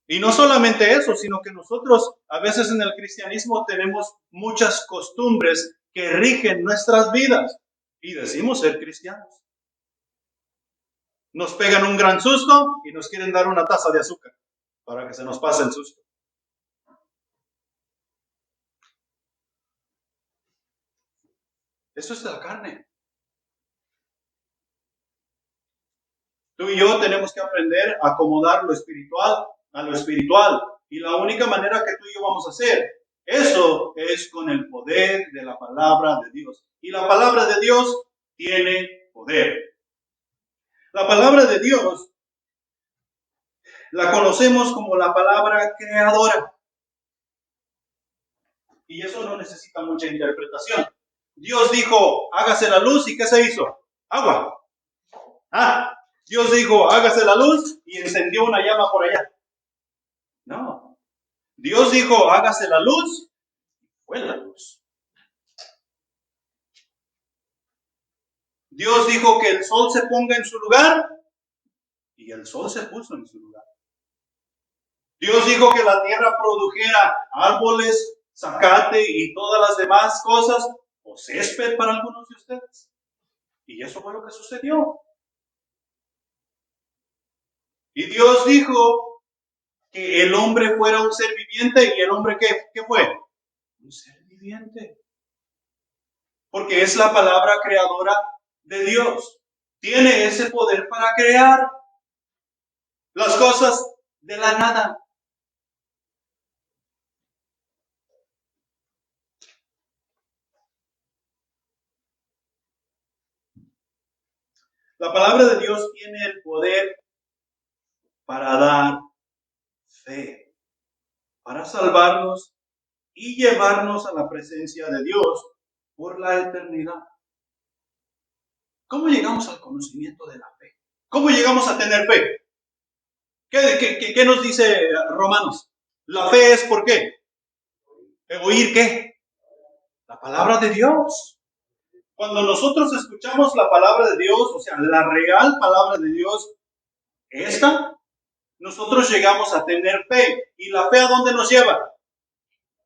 Y no solamente eso, sino que nosotros a veces en el cristianismo tenemos muchas costumbres que rigen nuestras vidas y decimos ser cristianos. Nos pegan un gran susto y nos quieren dar una taza de azúcar para que se nos pase el susto. Eso es de la carne. Tú y yo tenemos que aprender a acomodar lo espiritual a lo espiritual. Y la única manera que tú y yo vamos a hacer eso es con el poder de la palabra de Dios. Y la palabra de Dios tiene poder. La palabra de Dios la conocemos como la palabra creadora. Y eso no necesita mucha interpretación. Dios dijo, hágase la luz, ¿y qué se hizo? Agua. Dios dijo, hágase la luz, y encendió una llama por allá. No. Dios dijo, hágase la luz, y fue la luz. Dios dijo que el sol se ponga en su lugar, y el sol se puso en su lugar. Dios dijo que la tierra produjera árboles, zacate y todas las demás cosas, o césped para algunos de ustedes. Y eso fue lo que sucedió. Y Dios dijo que el hombre fuera un ser viviente, y el hombre ¿qué fue? Un ser viviente. porque es la palabra creadora de Dios. Tiene ese poder para crear las cosas de la nada. La palabra de Dios tiene el poder para dar fe, para salvarnos y llevarnos a la presencia de Dios por la eternidad. ¿Cómo llegamos al conocimiento de la fe? ¿Cómo llegamos a tener fe? ¿Qué nos dice Romanos? La fe es ¿por qué? ¿Oír qué? La palabra de Dios. Cuando nosotros escuchamos la palabra de Dios, o sea, la real palabra de Dios, nosotros llegamos a tener fe. ¿Y la fe a dónde nos lleva?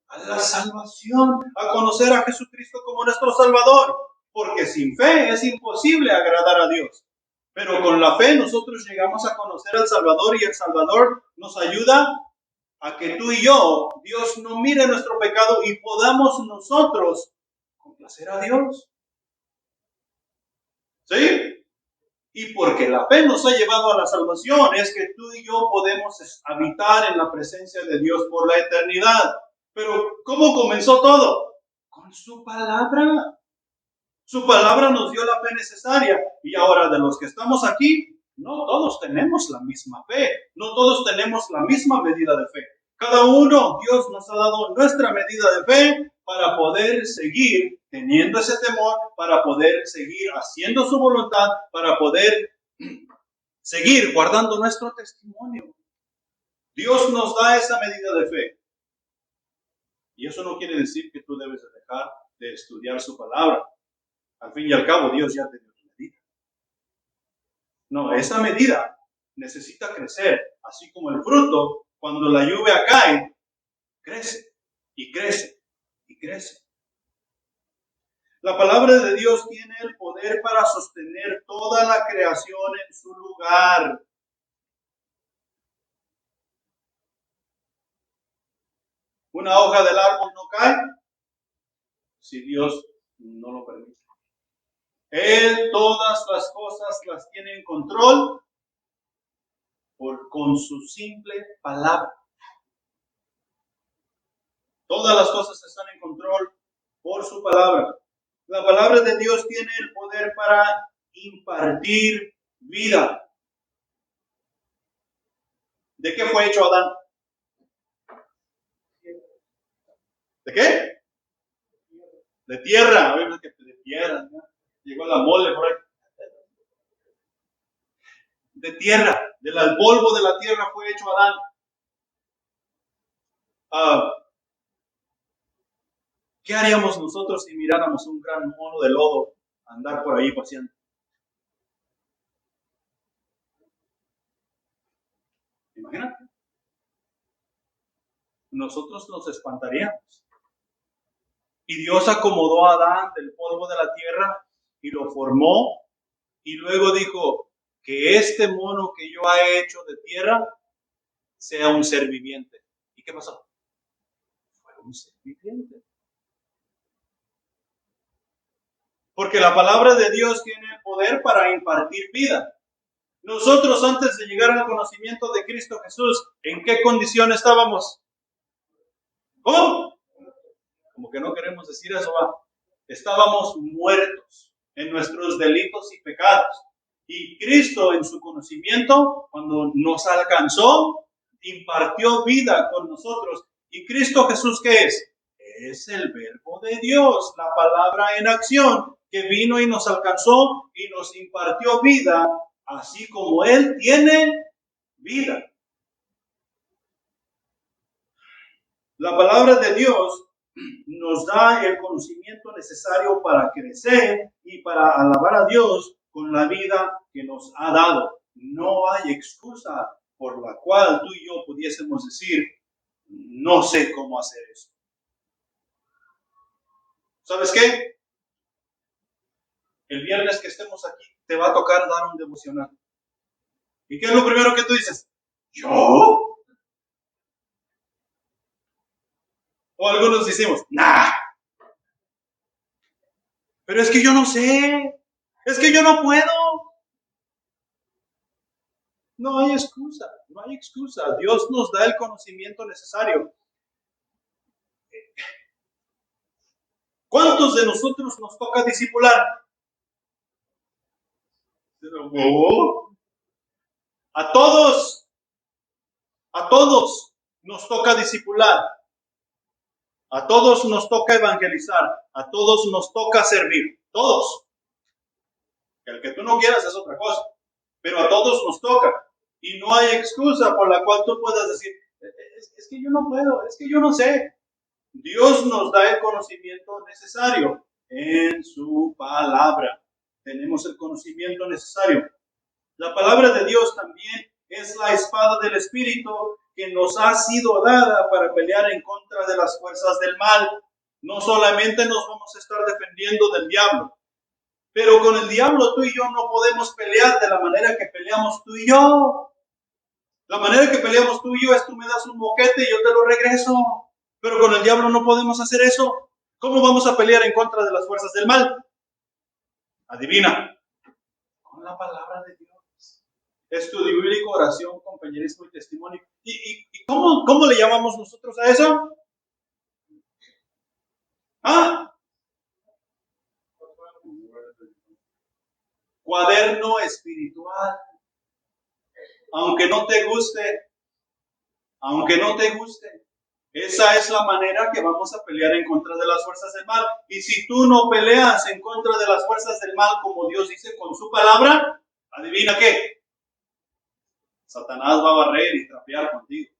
A la salvación, a conocer a Jesucristo como nuestro Salvador. Porque sin fe es imposible agradar a Dios. Pero con la fe nosotros llegamos a conocer al Salvador y el Salvador nos ayuda a que tú y yo, Dios no mire nuestro pecado y podamos nosotros complacer a Dios. ¿Sí? Y porque la fe nos ha llevado a la salvación, es que tú y yo podemos habitar en la presencia de Dios por la eternidad. Pero ¿cómo comenzó todo? Con su palabra. Su palabra nos dio la fe necesaria. Y ahora de los que estamos aquí, no todos tenemos la misma fe. No todos tenemos la misma medida de fe. Cada uno, Dios nos ha dado nuestra medida de fe para poder seguir teniendo ese temor, para poder seguir haciendo su voluntad, para poder seguir guardando nuestro testimonio. Dios nos da esa medida de fe. Y eso no quiere decir que tú debes dejar de estudiar su palabra. Al fin y al cabo, Dios ya te dio tu medida. No, esa medida necesita crecer, así como el fruto, cuando la lluvia cae, crece y crece y crece. La palabra de Dios tiene el poder para sostener toda la creación en su lugar. Una hoja del árbol no cae si Dios no lo permite. Él todas las cosas las tiene en control con su simple palabra. Todas las cosas están en control por su palabra. La palabra de Dios tiene el poder para impartir vida. ¿De qué fue hecho Adán? ¿De qué? De tierra. De tierra, ¿no? Llegó la mole por ahí. De tierra, del polvo de la tierra fue hecho Adán. ¿Qué haríamos nosotros si miráramos un gran mono de lodo andar por ahí paseando? Imagínate. Nosotros nos espantaríamos. Y Dios acomodó a Adán del polvo de la tierra y lo formó. Y luego dijo que este mono que yo he hecho de tierra sea un ser viviente. ¿Y qué pasó? Fue un ser viviente. Porque la palabra de Dios tiene el poder para impartir vida. Nosotros antes de llegar al conocimiento de Cristo Jesús, ¿en qué condición estábamos? ¿Cómo? Como que no queremos decir eso, va. Estábamos muertos en nuestros delitos y pecados. Y Cristo en su conocimiento, cuando nos alcanzó, impartió vida con nosotros. ¿Y Cristo Jesús qué es? Es el verbo de Dios, la palabra en acción, que vino y nos alcanzó y nos impartió vida, así como Él tiene vida. La palabra de Dios nos da el conocimiento necesario para crecer y para alabar a Dios con la vida que nos ha dado. No hay excusa por la cual tú y yo pudiésemos decir, no sé cómo hacer eso. ¿Sabes qué? El viernes que estemos aquí, te va a tocar dar un devocional. ¿Y qué es lo primero que tú dices? ¿Yo? O algunos decimos, nah. Pero es que yo no sé. Es que yo no puedo. No hay excusa. No hay excusa. Dios nos da el conocimiento necesario. ¿Cuántos de nosotros nos toca discipular? Oh, a todos. A todos nos toca discipular. A todos nos toca evangelizar. A todos nos toca servir. Todos. El que tú no quieras es otra cosa. Pero a todos nos toca. Y no hay excusa por la cual tú puedas decir, es que yo no puedo, es que yo no sé. Dios nos da el conocimiento necesario en su palabra. Tenemos el conocimiento necesario. La palabra de Dios también es la espada del Espíritu que nos ha sido dada para pelear en contra de las fuerzas del mal. No solamente nos vamos a estar defendiendo del diablo, pero con el diablo tú y yo no podemos pelear de la manera que peleamos tú y yo. La manera que peleamos tú y yo es tú me das un boquete y yo te lo regreso. Pero con el diablo no podemos hacer eso. ¿Cómo vamos a pelear en contra de las fuerzas del mal? Adivina. Con la palabra de Dios. Estudio bíblico, oración, compañerismo y testimonio. ¿Y cómo le llamamos nosotros a eso? ¿Ah? Cuaderno espiritual. Aunque no te guste, aunque no te guste, esa es la manera que vamos a pelear en contra de las fuerzas del mal. Y si tú no peleas en contra de las fuerzas del mal, como Dios dice con su palabra, adivina qué. Satanás va a barrer y trapear contigo,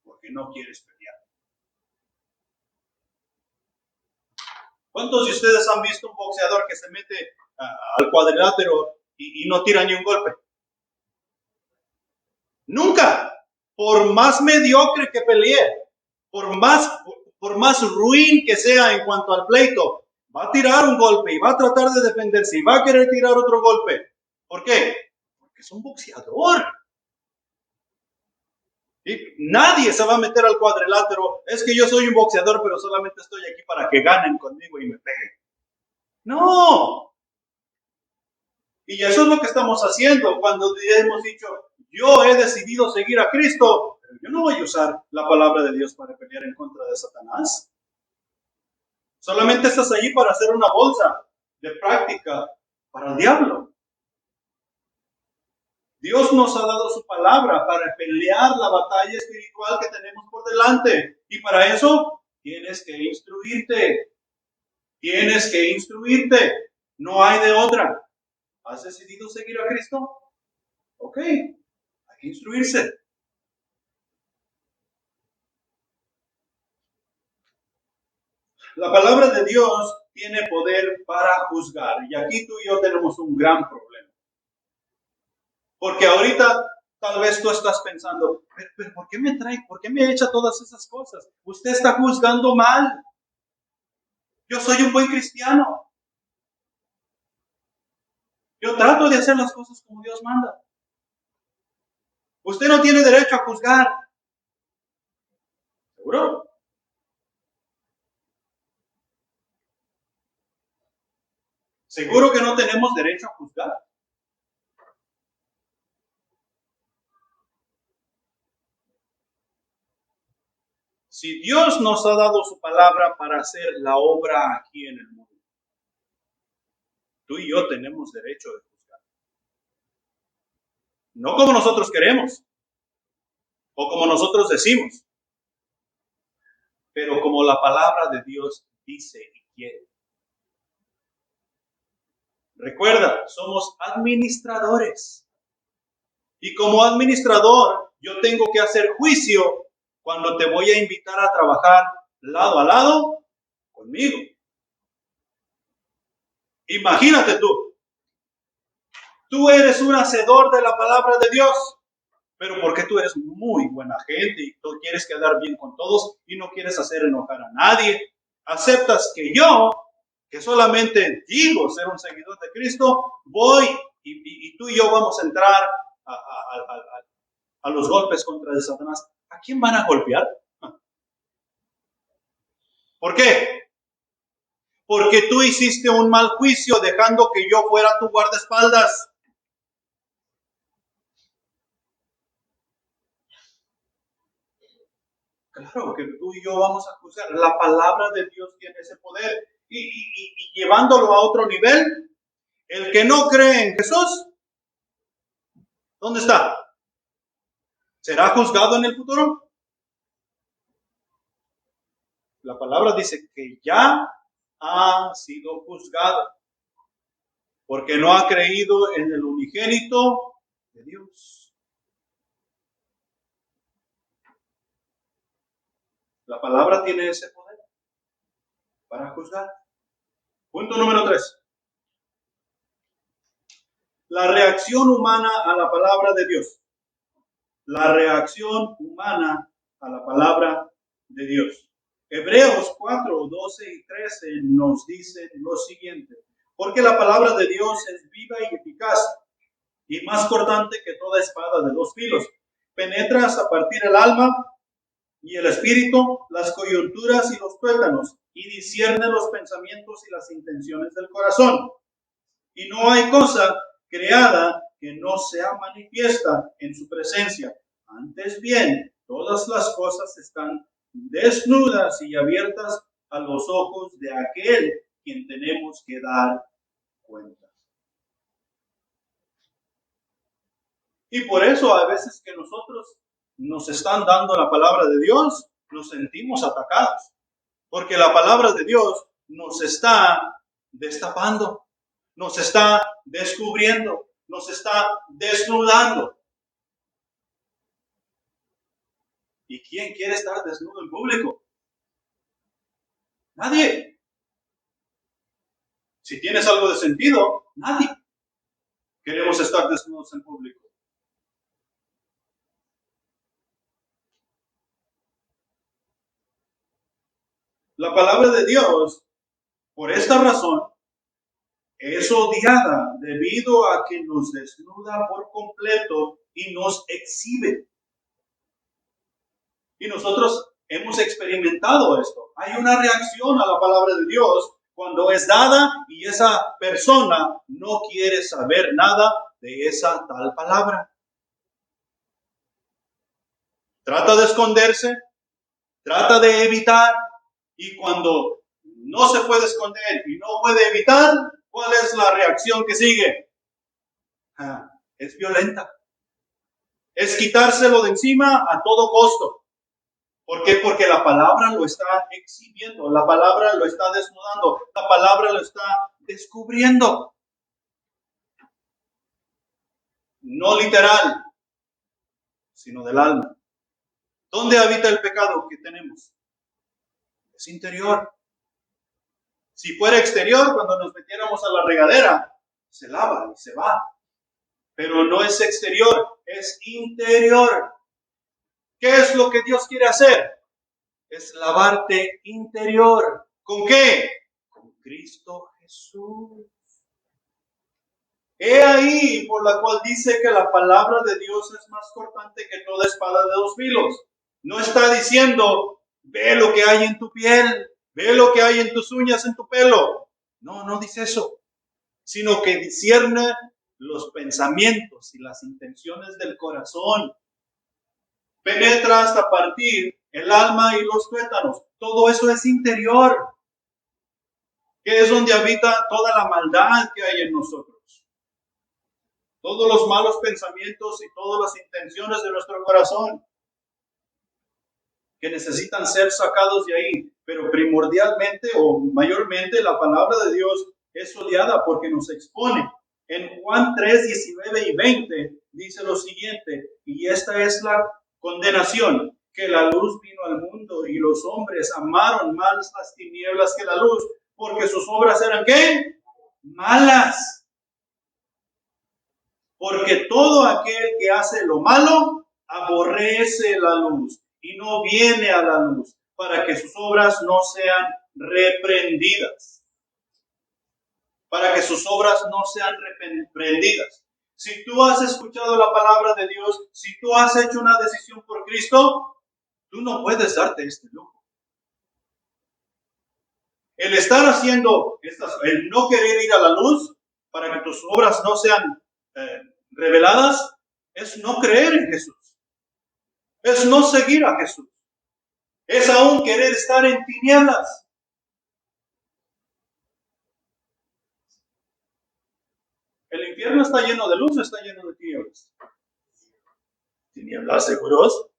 porque no quieres pelear. ¿Cuántos de ustedes han visto un boxeador que se mete al cuadrilátero y no tira ni un golpe? Nunca. Por más mediocre que pelee, por más ruin que sea en cuanto al pleito, va a tirar un golpe y va a tratar de defenderse y va a querer tirar otro golpe. ¿Por qué? Porque es un boxeador. Y nadie se va a meter al cuadrilátero. Es que yo soy un boxeador, pero solamente estoy aquí para que ganen conmigo y me peguen. No. Y eso es lo que estamos haciendo cuando hemos dicho, yo he decidido seguir a Cristo, pero yo no voy a usar la palabra de Dios para pelear en contra de Satanás. Solamente estás allí para hacer una bolsa de práctica para el diablo. Dios nos ha dado su palabra para pelear la batalla espiritual que tenemos por delante. Y para eso tienes que instruirte. Tienes que instruirte. No hay de otra. ¿Has decidido seguir a Cristo? Ok, hay que instruirse. La palabra de Dios tiene poder para juzgar. Y aquí tú y yo tenemos un gran problema. Porque ahorita tal vez tú estás pensando, pero ¿por qué me trae? ¿Por qué me echa todas esas cosas? Usted está juzgando mal. Yo soy un buen cristiano. Yo trato de hacer las cosas como Dios manda. Usted no tiene derecho a juzgar. ¿Seguro? ¿Seguro que no tenemos derecho a juzgar? Si Dios nos ha dado su palabra para hacer la obra aquí en el mundo, tú y yo tenemos derecho de juzgar. No como nosotros queremos o como nosotros decimos, pero como la palabra de Dios dice y quiere. Recuerda, somos administradores. Y como administrador, yo tengo que hacer juicio cuando te voy a invitar a trabajar lado a lado conmigo. Imagínate tú. Tú eres un hacedor de la palabra de Dios, pero porque tú eres muy buena gente y tú quieres quedar bien con todos y no quieres hacer enojar a nadie, aceptas que yo, que solamente digo ser un seguidor de Cristo, voy y tú y yo vamos a entrar a los golpes contra el Satanás. ¿A quién van a golpear? ¿Por qué? porque tú hiciste un mal juicio dejando que yo fuera tu guardaespaldas. Claro que tú y yo vamos a juzgar. La palabra de Dios tiene ese poder. Y llevándolo a otro nivel, el que no cree en Jesús, ¿dónde está? ¿Será juzgado en el futuro? La palabra dice que ya ha sido juzgado, porque no ha creído en el unigénito de Dios. La palabra tiene ese poder para juzgar. Punto número 3. La reacción humana a la palabra de Dios. La reacción humana a la palabra de Dios. Hebreos 4, 12 y 13 nos dice lo siguiente. Porque la palabra de Dios es viva y eficaz y más cortante que toda espada de dos filos. Penetra hasta partir el alma y el espíritu, las coyunturas y los tuétanos, y discierne los pensamientos y las intenciones del corazón. Y no hay cosa creada que no sea manifiesta en su presencia. Antes bien, todas las cosas están desnudas y abiertas a los ojos de aquel quien tenemos que dar cuenta. Y por eso a veces que nosotros nos están dando la palabra de Dios, nos sentimos atacados. Porque la palabra de Dios nos está destapando, nos está descubriendo, nos está desnudando. ¿Y quién quiere estar desnudo en público? Nadie. Si tienes algo de sentido, nadie. Queremos estar desnudos en público. La palabra de Dios, por esta razón, es odiada debido a que nos desnuda por completo y nos exhibe. Y nosotros hemos experimentado esto. Hay una reacción a la palabra de Dios cuando es dada y esa persona no quiere saber nada de esa tal palabra. Trata de esconderse, trata de evitar, y cuando no se puede esconder y no puede evitar, ¿cuál es la reacción que sigue? Es violenta. Es quitárselo de encima a todo costo. ¿Por qué? Porque la palabra lo está exhibiendo, la palabra lo está desnudando, la palabra lo está descubriendo. No literal, sino del alma. ¿Dónde habita el pecado que tenemos? Es interior. Si fuera exterior, cuando nos metiéramos a la regadera, se lava y se va. Pero no es exterior, es interior. ¿Qué es lo que Dios quiere hacer? Es lavarte interior. ¿Con qué? Con Cristo Jesús. He ahí por la cual dice que la palabra de Dios es más cortante que toda espada de dos filos. No está diciendo, ve lo que hay en tu piel, ve lo que hay en tus uñas, en tu pelo. No, no dice eso. Sino que discierne los pensamientos y las intenciones del corazón. Penetra hasta partir el alma y los tuétanos. Todo eso es interior, que es donde habita toda la maldad que hay en nosotros. Todos los malos pensamientos y todas las intenciones de nuestro corazón que necesitan ser sacados de ahí. Pero primordialmente o mayormente la palabra de Dios es odiada porque nos expone. En Juan 3, 19 y 20 dice lo siguiente: y esta es la condenación, que la luz vino al mundo y los hombres amaron más las tinieblas que la luz, porque sus obras eran ¿qué? Malas. Porque todo aquel que hace lo malo aborrece la luz y no viene a la luz para que sus obras no sean reprendidas. Para que sus obras no sean reprendidas. Si tú has escuchado la palabra de Dios, si tú has hecho una decisión por Cristo, tú no puedes darte este lujo. El estar haciendo el no querer ir a la luz para que tus obras no sean reveladas, es no creer en Jesús. Es no seguir a Jesús. Es aún querer estar en tinieblas. El infierno está lleno de luz, está lleno de tinieblas. ¿Tinieblas seguros?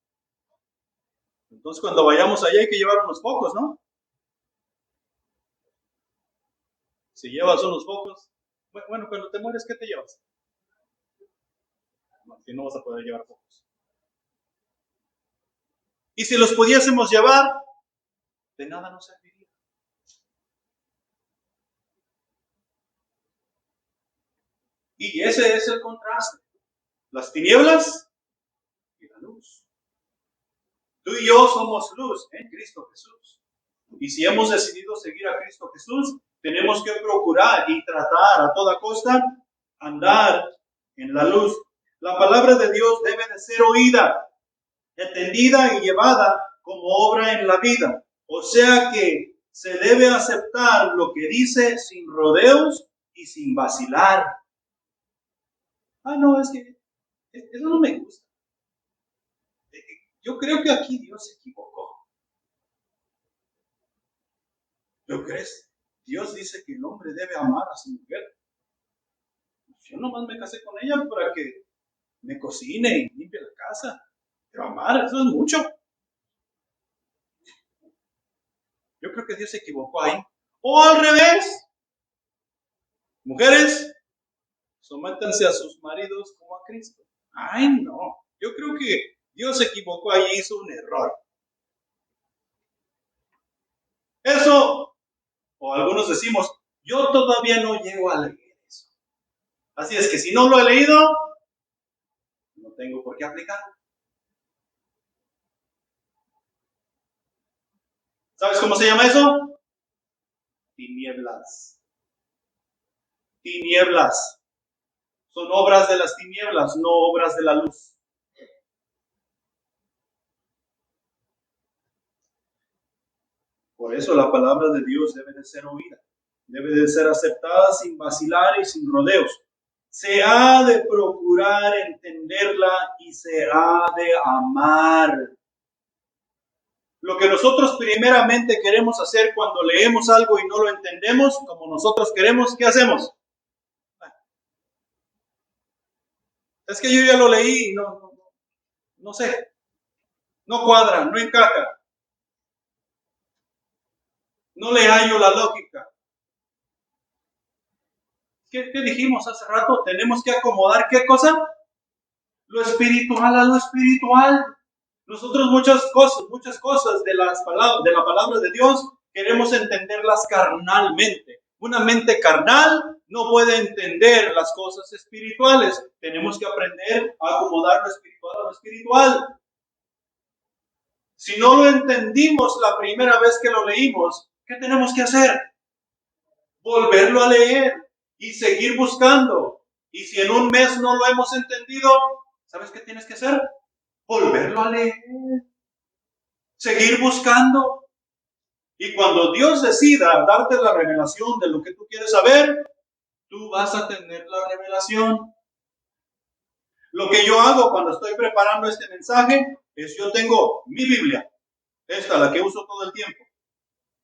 Entonces cuando vayamos allá hay que llevar unos focos, ¿no? Si llevas unos focos, bueno, cuando te mueres, ¿qué te llevas? Si no vas a poder llevar focos. Y si los pudiésemos llevar, de nada nos serviría. Y ese es el contraste. Las tinieblas y la luz. Tú y yo somos luz en Cristo Jesús. Y si hemos decidido seguir a Cristo Jesús, tenemos que procurar y tratar a toda costa andar en la luz. La palabra de Dios debe de ser oída, entendida y llevada como obra en la vida. O sea que se debe aceptar lo que dice sin rodeos y sin vacilar. No, es que eso no me gusta. Yo creo que aquí Dios se equivocó. ¿Lo crees? Dios dice que el hombre debe amar a su mujer. Yo nomás me casé con ella para que me cocine y limpie la casa. Pero amar, eso es mucho. Yo creo que Dios se equivocó ahí. O al revés. Mujeres, sométanse a sus maridos como a Cristo. No. Yo creo que Dios se equivocó ahí y hizo un error. Eso, o algunos decimos, yo todavía no llego a leer eso. Así es que si no lo he leído, no tengo por qué aplicarlo. ¿Sabes cómo se llama eso? Tinieblas. Tinieblas. Son obras de las tinieblas, no obras de la luz. Por eso la palabra de Dios debe de ser oída, debe de ser aceptada sin vacilar y sin rodeos. Se ha de procurar entenderla y se ha de amar. Lo que nosotros primeramente queremos hacer cuando leemos algo y no lo entendemos como nosotros queremos, ¿qué hacemos? Es que yo ya lo leí y no sé, no cuadra, no encaja. No le hallo la lógica. ¿Qué dijimos hace rato? Tenemos que acomodar, ¿qué cosa? Lo espiritual a lo espiritual. Nosotros muchas cosas de la palabra de Dios queremos entenderlas carnalmente. Una mente carnal no puede entender las cosas espirituales. Tenemos que aprender a acomodar lo espiritual a lo espiritual. Si no lo entendimos la primera vez que lo leímos, ¿qué tenemos que hacer? Volverlo a leer y seguir buscando. Y si en un mes no lo hemos entendido, ¿sabes qué tienes que hacer? Volverlo a leer. Seguir buscando. Y cuando Dios decida darte la revelación de lo que tú quieres saber, tú vas a tener la revelación. Lo que yo hago cuando estoy preparando este mensaje es yo tengo mi Biblia, esta, la que uso todo el tiempo.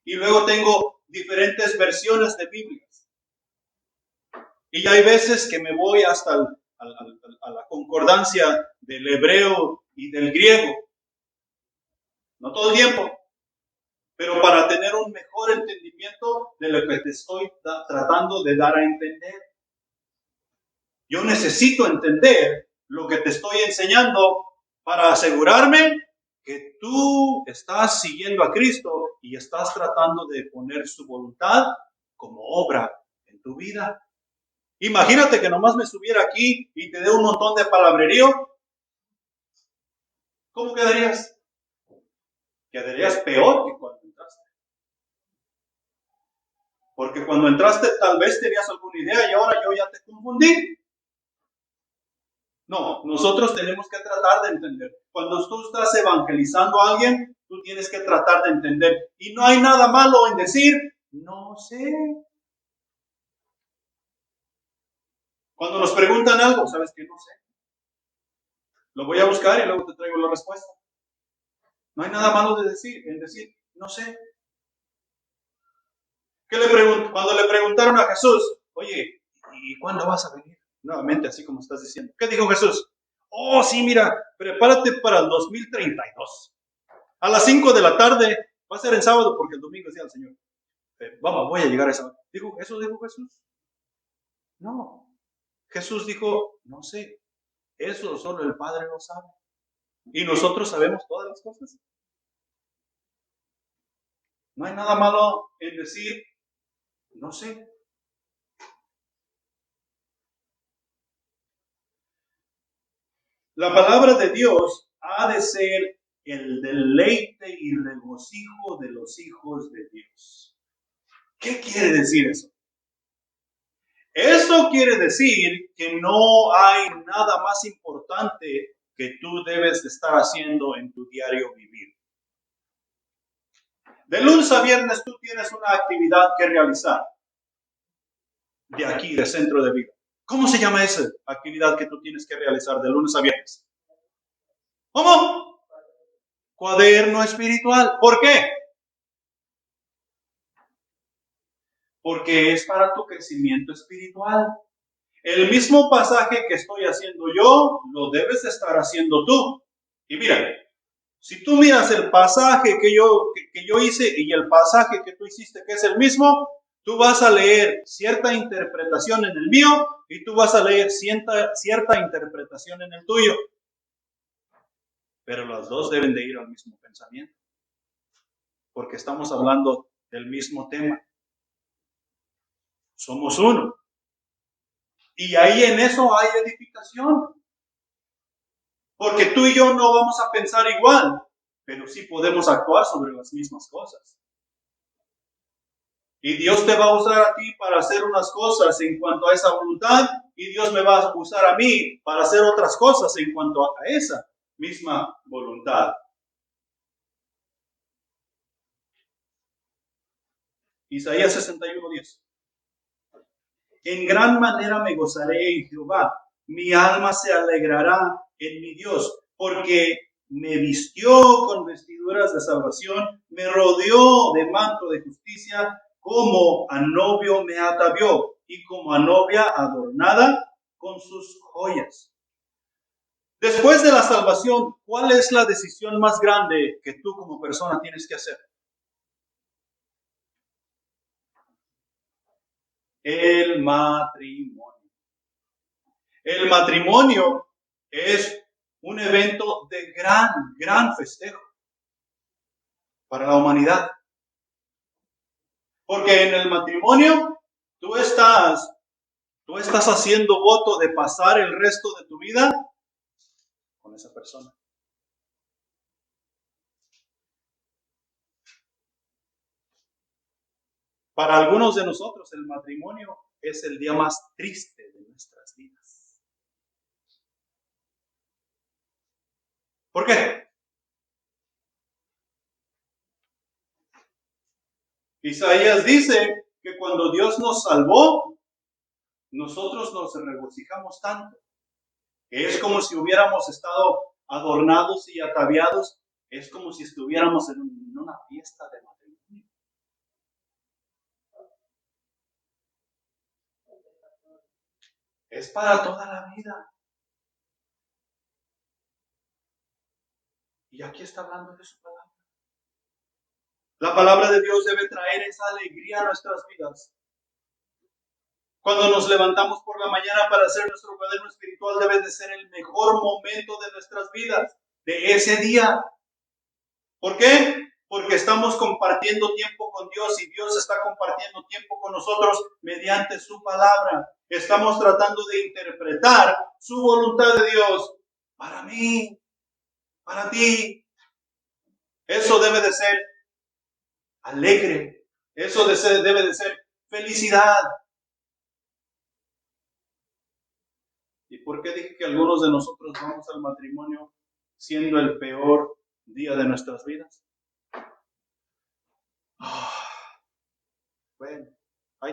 Y luego tengo diferentes versiones de Biblias. Y hay veces que me voy hasta a la concordancia del hebreo y del griego. No todo el tiempo, pero para tener un mejor entendimiento de lo que te estoy tratando de dar a entender. Yo necesito entender lo que te estoy enseñando para asegurarme que tú estás siguiendo a Cristo y estás tratando de poner su voluntad como obra en tu vida. Imagínate que nomás me subiera aquí y te dé un montón de palabrerío. ¿Cómo quedarías? Quedarías peor que cuando entraste. Porque cuando entraste tal vez tenías alguna idea y ahora yo ya te confundí. No, nosotros tenemos que tratar de entender. Cuando tú estás evangelizando a alguien, tú tienes que tratar de entender. Y no hay nada malo en decir, no sé. Cuando nos preguntan algo, ¿sabes qué? No sé. Lo voy a buscar y luego te traigo la respuesta. No hay nada malo en decir, no sé. Cuando le preguntaron a Jesús, oye, ¿y cuándo vas a venir? Nuevamente, así como estás diciendo. ¿Qué dijo Jesús? Oh, sí, mira, prepárate para el 2032. A las 5 de la tarde, va a ser en sábado porque el domingo es día del Señor. Vamos, voy a llegar a esa hora. ¿Eso dijo Jesús? No. Jesús dijo, no sé, eso solo el Padre lo sabe. ¿Y nosotros sabemos todas las cosas? No hay nada malo en decir, no sé. La palabra de Dios ha de ser el deleite y regocijo de los hijos de Dios. ¿Qué quiere decir eso? Eso quiere decir que no hay nada más importante que tú debes de estar haciendo en tu diario vivir. De lunes a viernes tú tienes una actividad que realizar. De aquí, de Centro de Vida. ¿Cómo se llama esa actividad que tú tienes que realizar de lunes a viernes? ¿Cómo? Cuaderno espiritual. ¿Por qué? Porque es para tu crecimiento espiritual. El mismo pasaje que estoy haciendo yo, lo debes de estar haciendo tú. Y mira, si tú miras el pasaje que yo hice y el pasaje que tú hiciste, que es el mismo, tú vas a leer cierta interpretación en el mío y tú vas a leer cierta interpretación en el tuyo. Pero las dos deben de ir al mismo pensamiento. Porque estamos hablando del mismo tema. Somos uno. Y ahí en eso hay edificación. Porque tú y yo no vamos a pensar igual, pero sí podemos actuar sobre las mismas cosas. Y Dios te va a usar a ti para hacer unas cosas en cuanto a esa voluntad, y Dios me va a usar a mí para hacer otras cosas en cuanto a esa misma voluntad. Isaías 61:10. En gran manera me gozaré en Jehová, mi alma se alegrará en mi Dios, porque me vistió con vestiduras de salvación, me rodeó de manto de justicia, como a novio me atavió y como a novia adornada con sus joyas. Después de la salvación, ¿cuál es la decisión más grande que tú como persona tienes que hacer? El matrimonio. El matrimonio es un evento de gran festejo para la humanidad. Porque en el matrimonio tú estás haciendo voto de pasar el resto de tu vida con esa persona. Para algunos de nosotros el matrimonio es el día más triste de nuestras vidas. ¿Por qué? Isaías dice que cuando Dios nos salvó, nosotros nos regocijamos tanto, que es como si hubiéramos estado adornados y ataviados, es como si estuviéramos en una fiesta de matrimonio. Es para toda la vida. Y aquí está hablando de su palabra. La palabra de Dios debe traer esa alegría a nuestras vidas. Cuando nos levantamos por la mañana para hacer nuestro cuaderno espiritual, debe de ser el mejor momento de nuestras vidas, de ese día. ¿Por qué? Porque estamos compartiendo tiempo con Dios y Dios está compartiendo tiempo con nosotros mediante su palabra. Estamos tratando de interpretar su voluntad de Dios para mí, para ti. Eso debe de ser alegre. Eso debe de ser felicidad. ¿Y por qué dije que algunos de nosotros vamos al matrimonio siendo el peor día de nuestras vidas?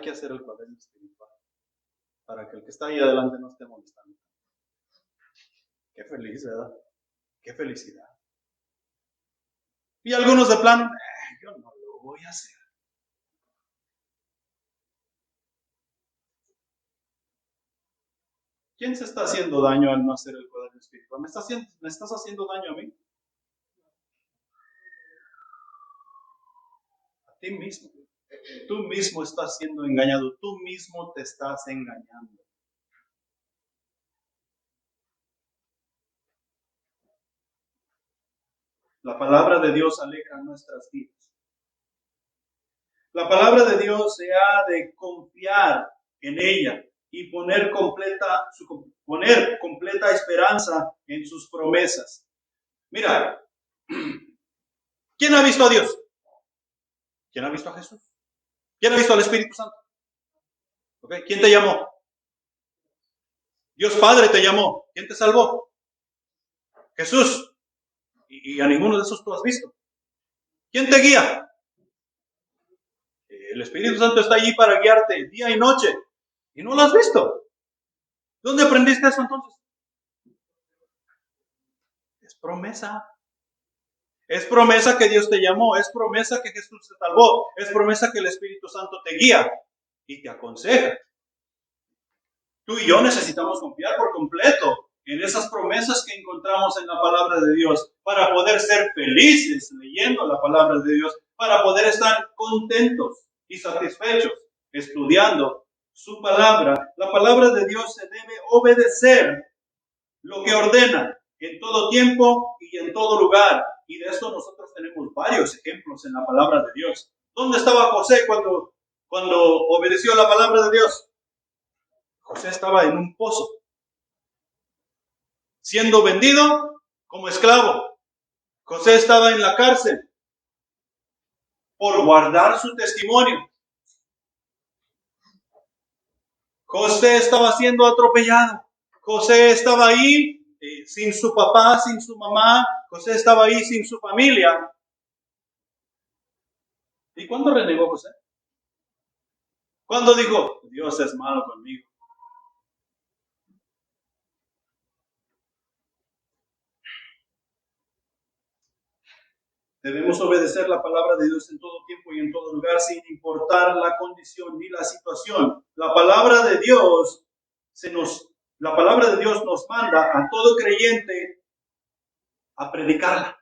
hay que hacer el cuaderno espiritual para que el que está ahí adelante no esté molestando. Qué feliz, ¿verdad? Qué felicidad. Y algunos de plano, yo no lo voy a hacer. ¿Quién se está haciendo daño al no hacer el cuaderno espiritual? ¿Me estás haciendo daño a mí? A ti mismo. Tú mismo estás siendo engañado. Tú mismo te estás engañando. La palabra de Dios alegra nuestras vidas. La palabra de Dios se ha de confiar en ella y poner completa esperanza en sus promesas. Mira, ¿quién ha visto a Dios? ¿Quién ha visto a Jesús? ¿Quién ha visto al Espíritu Santo? ¿Okay? ¿Quién te llamó? Dios Padre te llamó. ¿Quién te salvó? Jesús. Y a ninguno de esos tú has visto. ¿Quién te guía? El Espíritu Santo está allí para guiarte día y noche. Y no lo has visto. ¿Dónde aprendiste eso entonces? Es promesa. Es promesa que Dios te llamó. Es promesa que Jesús te salvó. Es promesa que el Espíritu Santo te guía y te aconseja. Tú y yo necesitamos confiar por completo en esas promesas que encontramos en la palabra de Dios para poder ser felices leyendo la palabra de Dios, para poder estar contentos y satisfechos estudiando su palabra. La palabra de Dios se debe obedecer lo que ordena en todo tiempo y en todo lugar. Y de esto nosotros tenemos varios ejemplos en la palabra de Dios. ¿Dónde estaba José cuando obedeció la palabra de Dios? José estaba en un pozo, siendo vendido como esclavo. José estaba en la cárcel por guardar su testimonio. José estaba siendo atropellado. José estaba ahí sin su papá, sin su mamá. José estaba ahí sin su familia. ¿Y cuándo renegó José? ¿Cuándo dijo, Dios es malo conmigo? Debemos obedecer la palabra de Dios en todo tiempo y en todo lugar, sin importar la condición ni la situación. La palabra de Dios nos manda a todo creyente a predicarla.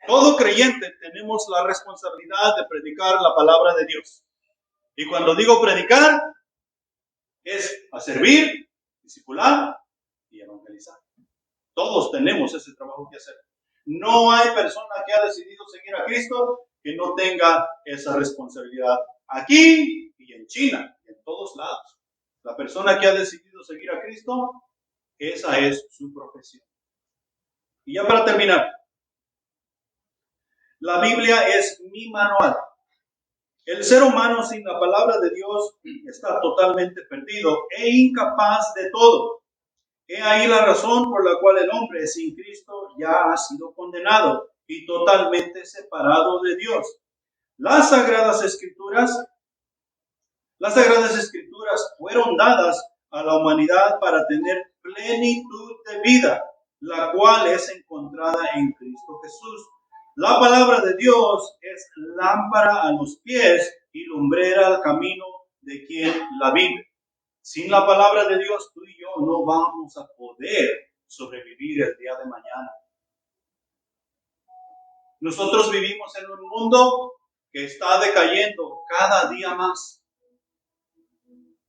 Todo creyente tenemos la responsabilidad de predicar la palabra de Dios. Y cuando digo predicar, es a servir, discipular y evangelizar. Todos tenemos ese trabajo que hacer. No hay persona que ha decidido seguir a Cristo que no tenga esa responsabilidad. Aquí y en China, en todos lados. La persona que ha decidido seguir a Cristo, esa es su profesión. Y ya para terminar, la Biblia es mi manual. El ser humano sin la palabra de Dios está totalmente perdido e incapaz de todo. He ahí la razón por la cual el hombre sin Cristo ya ha sido condenado y totalmente separado de Dios. Las Sagradas Escrituras fueron dadas a la humanidad para tener plenitud de vida, la cual es encontrada en Cristo Jesús. La palabra de Dios es lámpara a los pies y lumbrera al camino de quien la vive. Sin la palabra de Dios, tú y yo no vamos a poder sobrevivir el día de mañana. Nosotros vivimos en un mundo que está decayendo cada día más.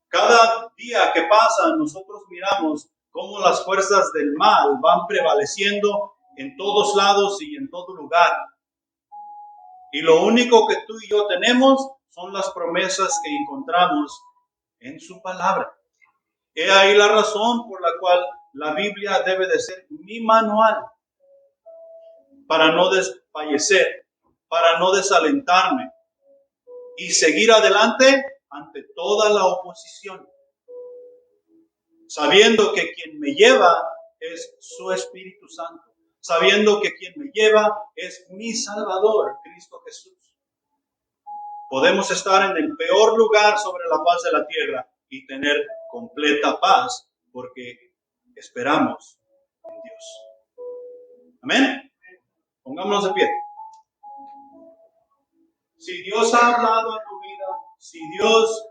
Cada día que pasa, nosotros miramos cómo las fuerzas del mal van prevaleciendo en todos lados y en todo lugar. Y lo único que tú y yo tenemos son las promesas que encontramos en su palabra. He ahí la razón por la cual la Biblia debe de ser mi manual para no desfallecer, para no desalentarme y seguir adelante ante toda la oposición, sabiendo que quien me lleva es su Espíritu Santo, sabiendo que quien me lleva es mi Salvador, Cristo Jesús. Podemos estar en el peor lugar sobre la faz de la tierra y tener completa paz porque esperamos en Dios. Amén. Pongámonos de pie. Si Dios ha hablado a tu vida, si Dios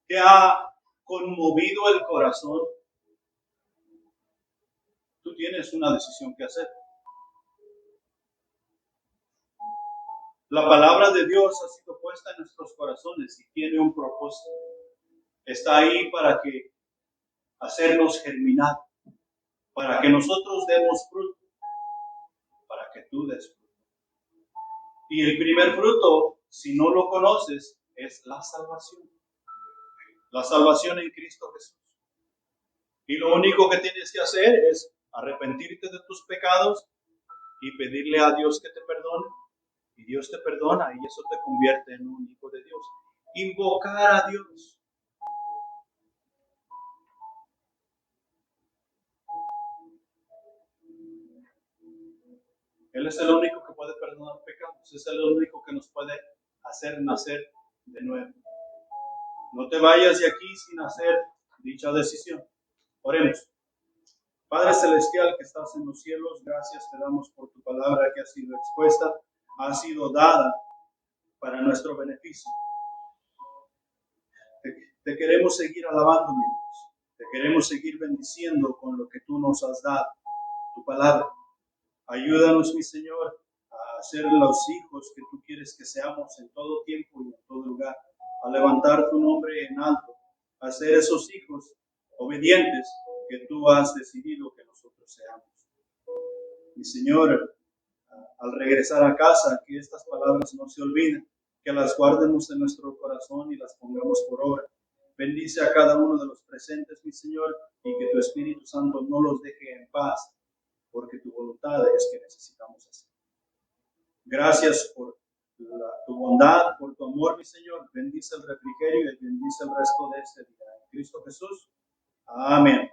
te ha conmovido el corazón, tú tienes una decisión que hacer. La palabra de Dios ha sido puesta en nuestros corazones y tiene un propósito. Está ahí para que hacernos germinar, para que nosotros demos fruto, para que tú des fruto. Y el primer fruto, si no lo conoces, es la salvación. La salvación en Cristo Jesús. Y lo único que tienes que hacer es arrepentirte de tus pecados y pedirle a Dios que te perdone. Y Dios te perdona y eso te convierte en un hijo de Dios. Invocar a Dios. Él es el único que puede perdonar pecados. Es el único que nos puede hacer nacer de nuevo. No te vayas de aquí sin hacer dicha decisión. Oremos. Padre Celestial que estás en los cielos, gracias te damos por tu palabra que ha sido expuesta, ha sido dada para nuestro beneficio. Te queremos seguir alabando, mi Dios. Te queremos seguir bendiciendo con lo que tú nos has dado, tu palabra. Ayúdanos, mi Señor, a ser los hijos que tú quieres que seamos en todo tiempo y en todo lugar, a levantar tu nombre en alto, a ser esos hijos obedientes que tú has decidido que nosotros seamos. Mi Señor, al regresar a casa, que estas palabras no se olviden, que las guardemos en nuestro corazón y las pongamos por obra. Bendice a cada uno de los presentes, mi Señor, y que tu Espíritu Santo no los deje en paz, porque tu voluntad es que necesitamos hacer. Gracias por tu bondad, por tu amor, mi Señor. Bendice el refrigerio y bendice el resto de este día. En Cristo Jesús. Amén.